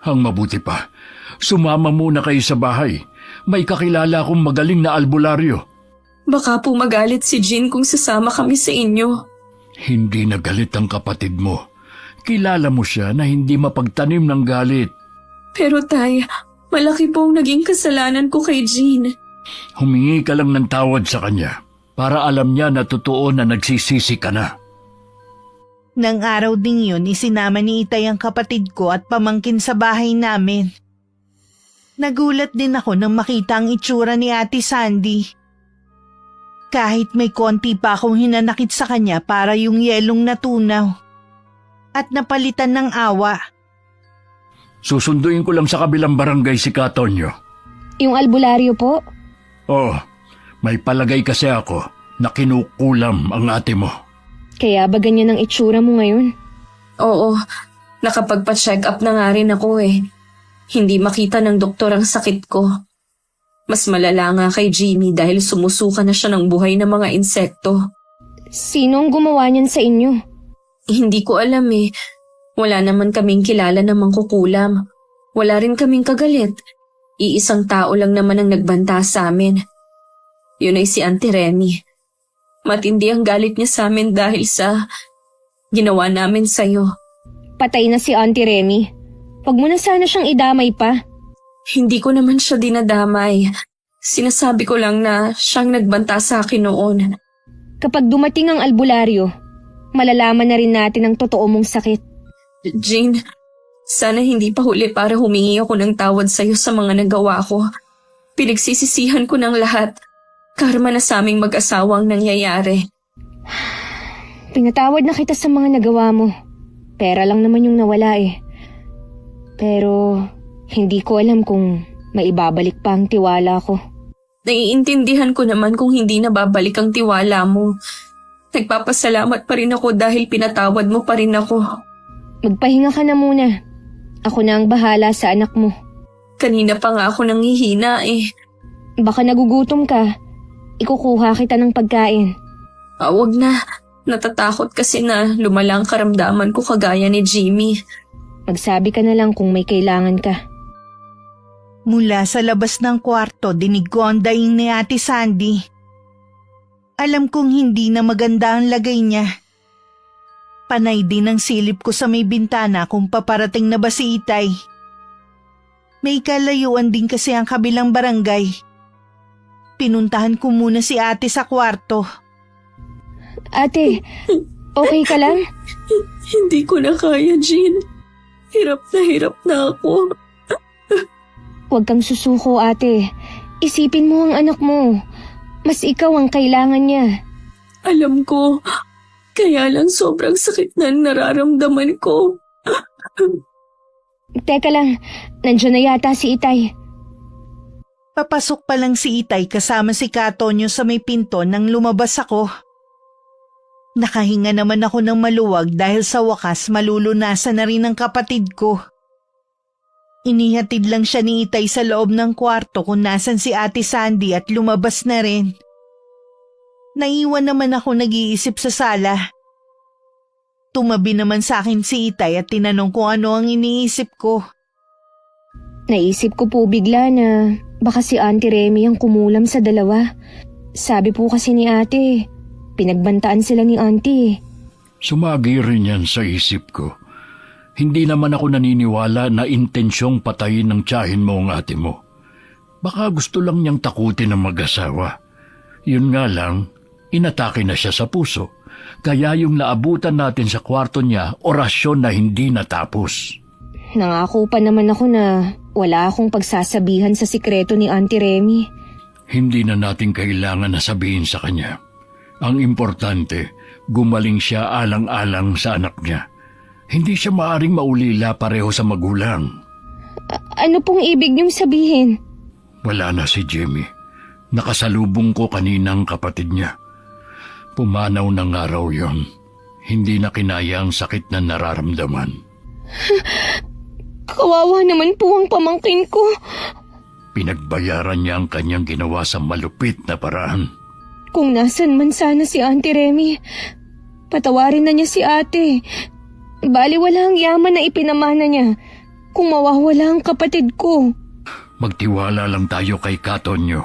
Ang mabuti pa, sumama muna kayo sa bahay. May kakilala akong magaling na albularyo. Baka po magalit si Jean kung sasama kami sa inyo. Hindi nagalit ang kapatid mo. Kilala mo siya na hindi mapagtanim ng galit. Pero Tay, malaki po ang naging kasalanan ko kay Jean. Humingi ka lang ng tawad sa kanya para alam niya na totoo na nagsisisi ka na. Nang araw ding yun, isinama ni Itay ang kapatid ko at pamangkin sa bahay namin. Nagulat din ako nang makita ang itsura ni Ate Sandy. Kahit may konti pa akong hinanakit sa kanya para yung yelong natunaw. At napalitan ng awa. Susunduin ko lang sa kabilang barangay si Katonyo. Yung albularyo po? Oh, may palagay kasi ako na kinukulam ang ate mo. Kaya ba ganyan ang itsura mo ngayon? Oo, nakapagpa-check up na nga rin ako eh. Hindi makita ng doktor ang sakit ko. Mas malala nga kay Jimmy dahil sumusuka na siya ng buhay ng mga insekto. Sino ang gumawa niyan sa inyo? Hindi ko alam eh. Wala naman kaming kilala na mangkukulam. Wala rin kaming kagalit. Iisang tao lang naman ang nagbanta sa amin. Yun ay si Auntie Remy. Matindi ang galit niya sa amin dahil sa ginawa namin sa'yo. Patay na si Auntie Remy. Huwag mo na sana siyang idamay pa. Hindi ko naman siya dinadamay. Sinasabi ko lang na siyang nagbanta sa akin noon. Kapag dumating ang albularyo, malalaman na rin natin ang totoo mong sakit. Jean, sana hindi pa huli para humingi ako ng tawad sa'yo sa mga nagawa ko. Pinagsisisihan ko ng lahat. Karma na sa aming mag-asawa ang nangyayari. Pinatawad na kita sa mga nagawa mo. Pera lang naman yung nawala eh. Pero hindi ko alam kung maibabalik pa ang tiwala ko. Naiintindihan ko naman kung hindi na babalik ang tiwala mo. Nagpapasalamat pa rin ako dahil pinatawad mo pa rin ako. Magpahinga ka na muna. Ako na ang bahala sa anak mo. Kanina pa nga ako nanghihina eh. Baka nagugutom ka. Ikukuha kita ng pagkain. Wag na. Natatakot kasi na lumala ang karamdaman ko kagaya ni Jimmy. Magsabi ka na lang kung may kailangan ka. Mula sa labas ng kwarto, dinig ko ang daing ni Ate Sandy. Alam kong hindi na maganda ang lagay niya. Panay din ang silip ko sa may bintana kung paparating na ba si Itay. May kalayuan din kasi ang kabilang barangay. Pinuntahan ko muna si ate sa kwarto. Ate, okay ka lang? Hindi ko na kaya, Jean. Hirap na ako. Huwag kang susuko, ate. Isipin mo ang anak mo. Mas ikaw ang kailangan niya. Alam ko. Kaya lang sobrang sakit na nararamdaman ko. Teka lang, nandiyan na yata si Itay. Papasok pa lang si Itay kasama si Katonyo sa may pinto nang lumabas ako. Nakahinga naman ako ng maluwag dahil sa wakas malulunasan na rin ang kapatid ko. Inihatid lang siya ni Itay sa loob ng kwarto kung nasan si Ate Sandy at lumabas na rin. Naiwan naman ako nag-iisip sa sala. Tumabi naman sa akin si Itay at tinanong kung ano ang iniisip ko. Naisip ko po bigla na baka si Auntie Remy ang kumulam sa dalawa. Sabi po kasi ni ate, pinagbantaan sila ni Auntie. Sumagi rin yan sa isip ko. Hindi naman ako naniniwala na intensyong patayin ng tiyahin mo ang ate mo. Baka gusto lang niyang takutin ang mag-asawa. Yun nga lang, inatake na siya sa puso. Kaya yung naabutan natin sa kwarto niya, orasyon na hindi natapos. Nangako pa naman ako na wala akong pagsasabihan sa sikreto ni Auntie Remy. Hindi na natin kailangan na sabihin sa kanya. Ang importante, gumaling siya alang-alang sa anak niya. Hindi siya maaring maulila pareho sa magulang. Ano pong ibig niyong sabihin? Wala na si Jimmy. Nakasalubong ko kaninang kapatid niya. Pumanaw ng araw yon. Hindi na kinaya ang sakit na nararamdaman. Kawawa naman po ang pamangkin ko. Pinagbayaran niya ang kanyang ginawa sa malupit na paraan. Kung nasan man sana si Auntie Remy, patawarin na niya si ate. Bali wala ang yaman na ipinamana niya kung mawawala ang kapatid ko. Magtiwala lang tayo kay Katonyo.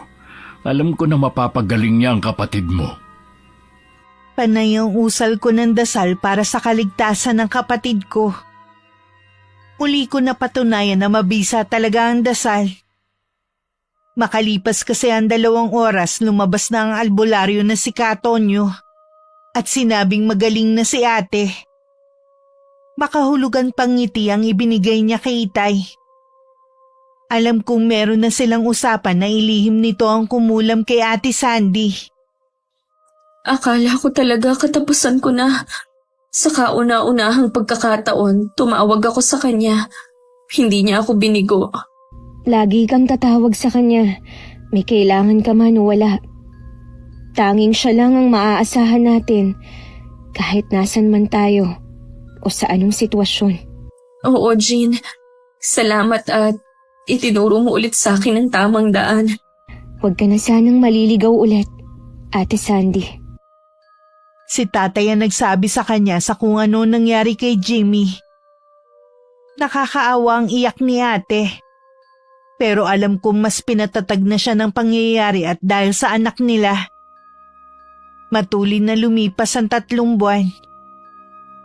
Alam ko na mapapagaling niya ang kapatid mo. Panay ang usal ko ng dasal para sa kaligtasan ng kapatid ko. Muli ko napatunayan na mabisa talaga ang dasal. Makalipas kasi ang 2 oras, lumabas na ang albularyo na si Katonyo at sinabing magaling na si ate. Makahulugan pang ngiti ang ibinigay niya kay Itay. Alam kong meron na silang usapan na ilihim nito ang kumulam kay Ate Sandy. Akala ko talaga katapusan ko na. Sa kauna-unahang pagkakataon, tumawag ako sa kanya. Hindi niya ako binigo. Lagi kang tatawag sa kanya. May kailangan ka man o wala. Tanging siya lang ang maaasahan natin kahit nasan man tayo o sa anong sitwasyon. Oo, Jean. Salamat at itinuro mo ulit sa akin ang tamang daan. Huwag ka na sanang maliligaw ulit, Ate Sandy. Si tatay ang nagsabi sa kanya sa kung ano nangyari kay Jimmy. Nakakaawa ang iyak ni ate. Pero alam kong mas pinatatag na siya ng pangyayari at dahil sa anak nila. Matulin na lumipas ang 3 buwan.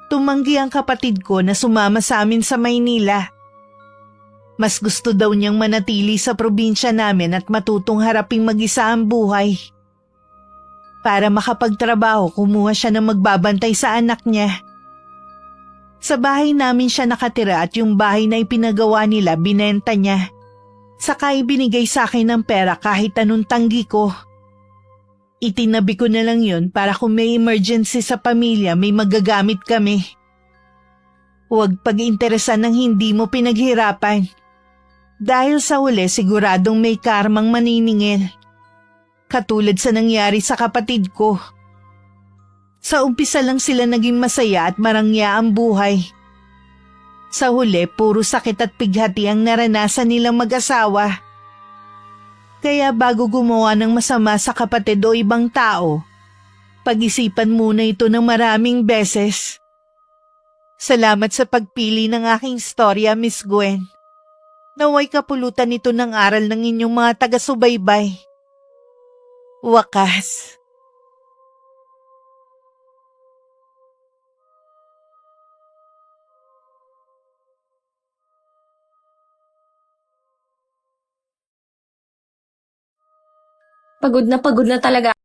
Tumanggi ang kapatid ko na sumama sa amin sa Maynila. Mas gusto daw niyang manatili sa probinsya namin at matutong haraping mag-isa ang buhay. Para makapagtrabaho, kumuha siya ng magbabantay sa anak niya. Sa bahay namin siya nakatira at yung bahay na ipinagawa nila binenta niya. Saka ibinigay sa akin ng pera kahit anong tanggi ko. Itinabi ko na lang yun para kung may emergency sa pamilya may magagamit kami. Huwag pag-interesan ng hindi mo pinaghirapan. Dahil sa huli siguradong may karmang maniningil. Katulad sa nangyari sa kapatid ko. Sa umpisa lang sila naging masaya at marangya ang buhay. Sa huli, puro sakit at pighati ang naranasan nilang mag-asawa. Kaya bago gumawa ng masama sa kapatid o ibang tao, pag-isipan muna ito ng maraming beses. Salamat sa pagpili ng aking storya, Miss Gwen. Naway kapulutan ito ng aral ng inyong mga taga-subaybay. Wakas. Pagod na talaga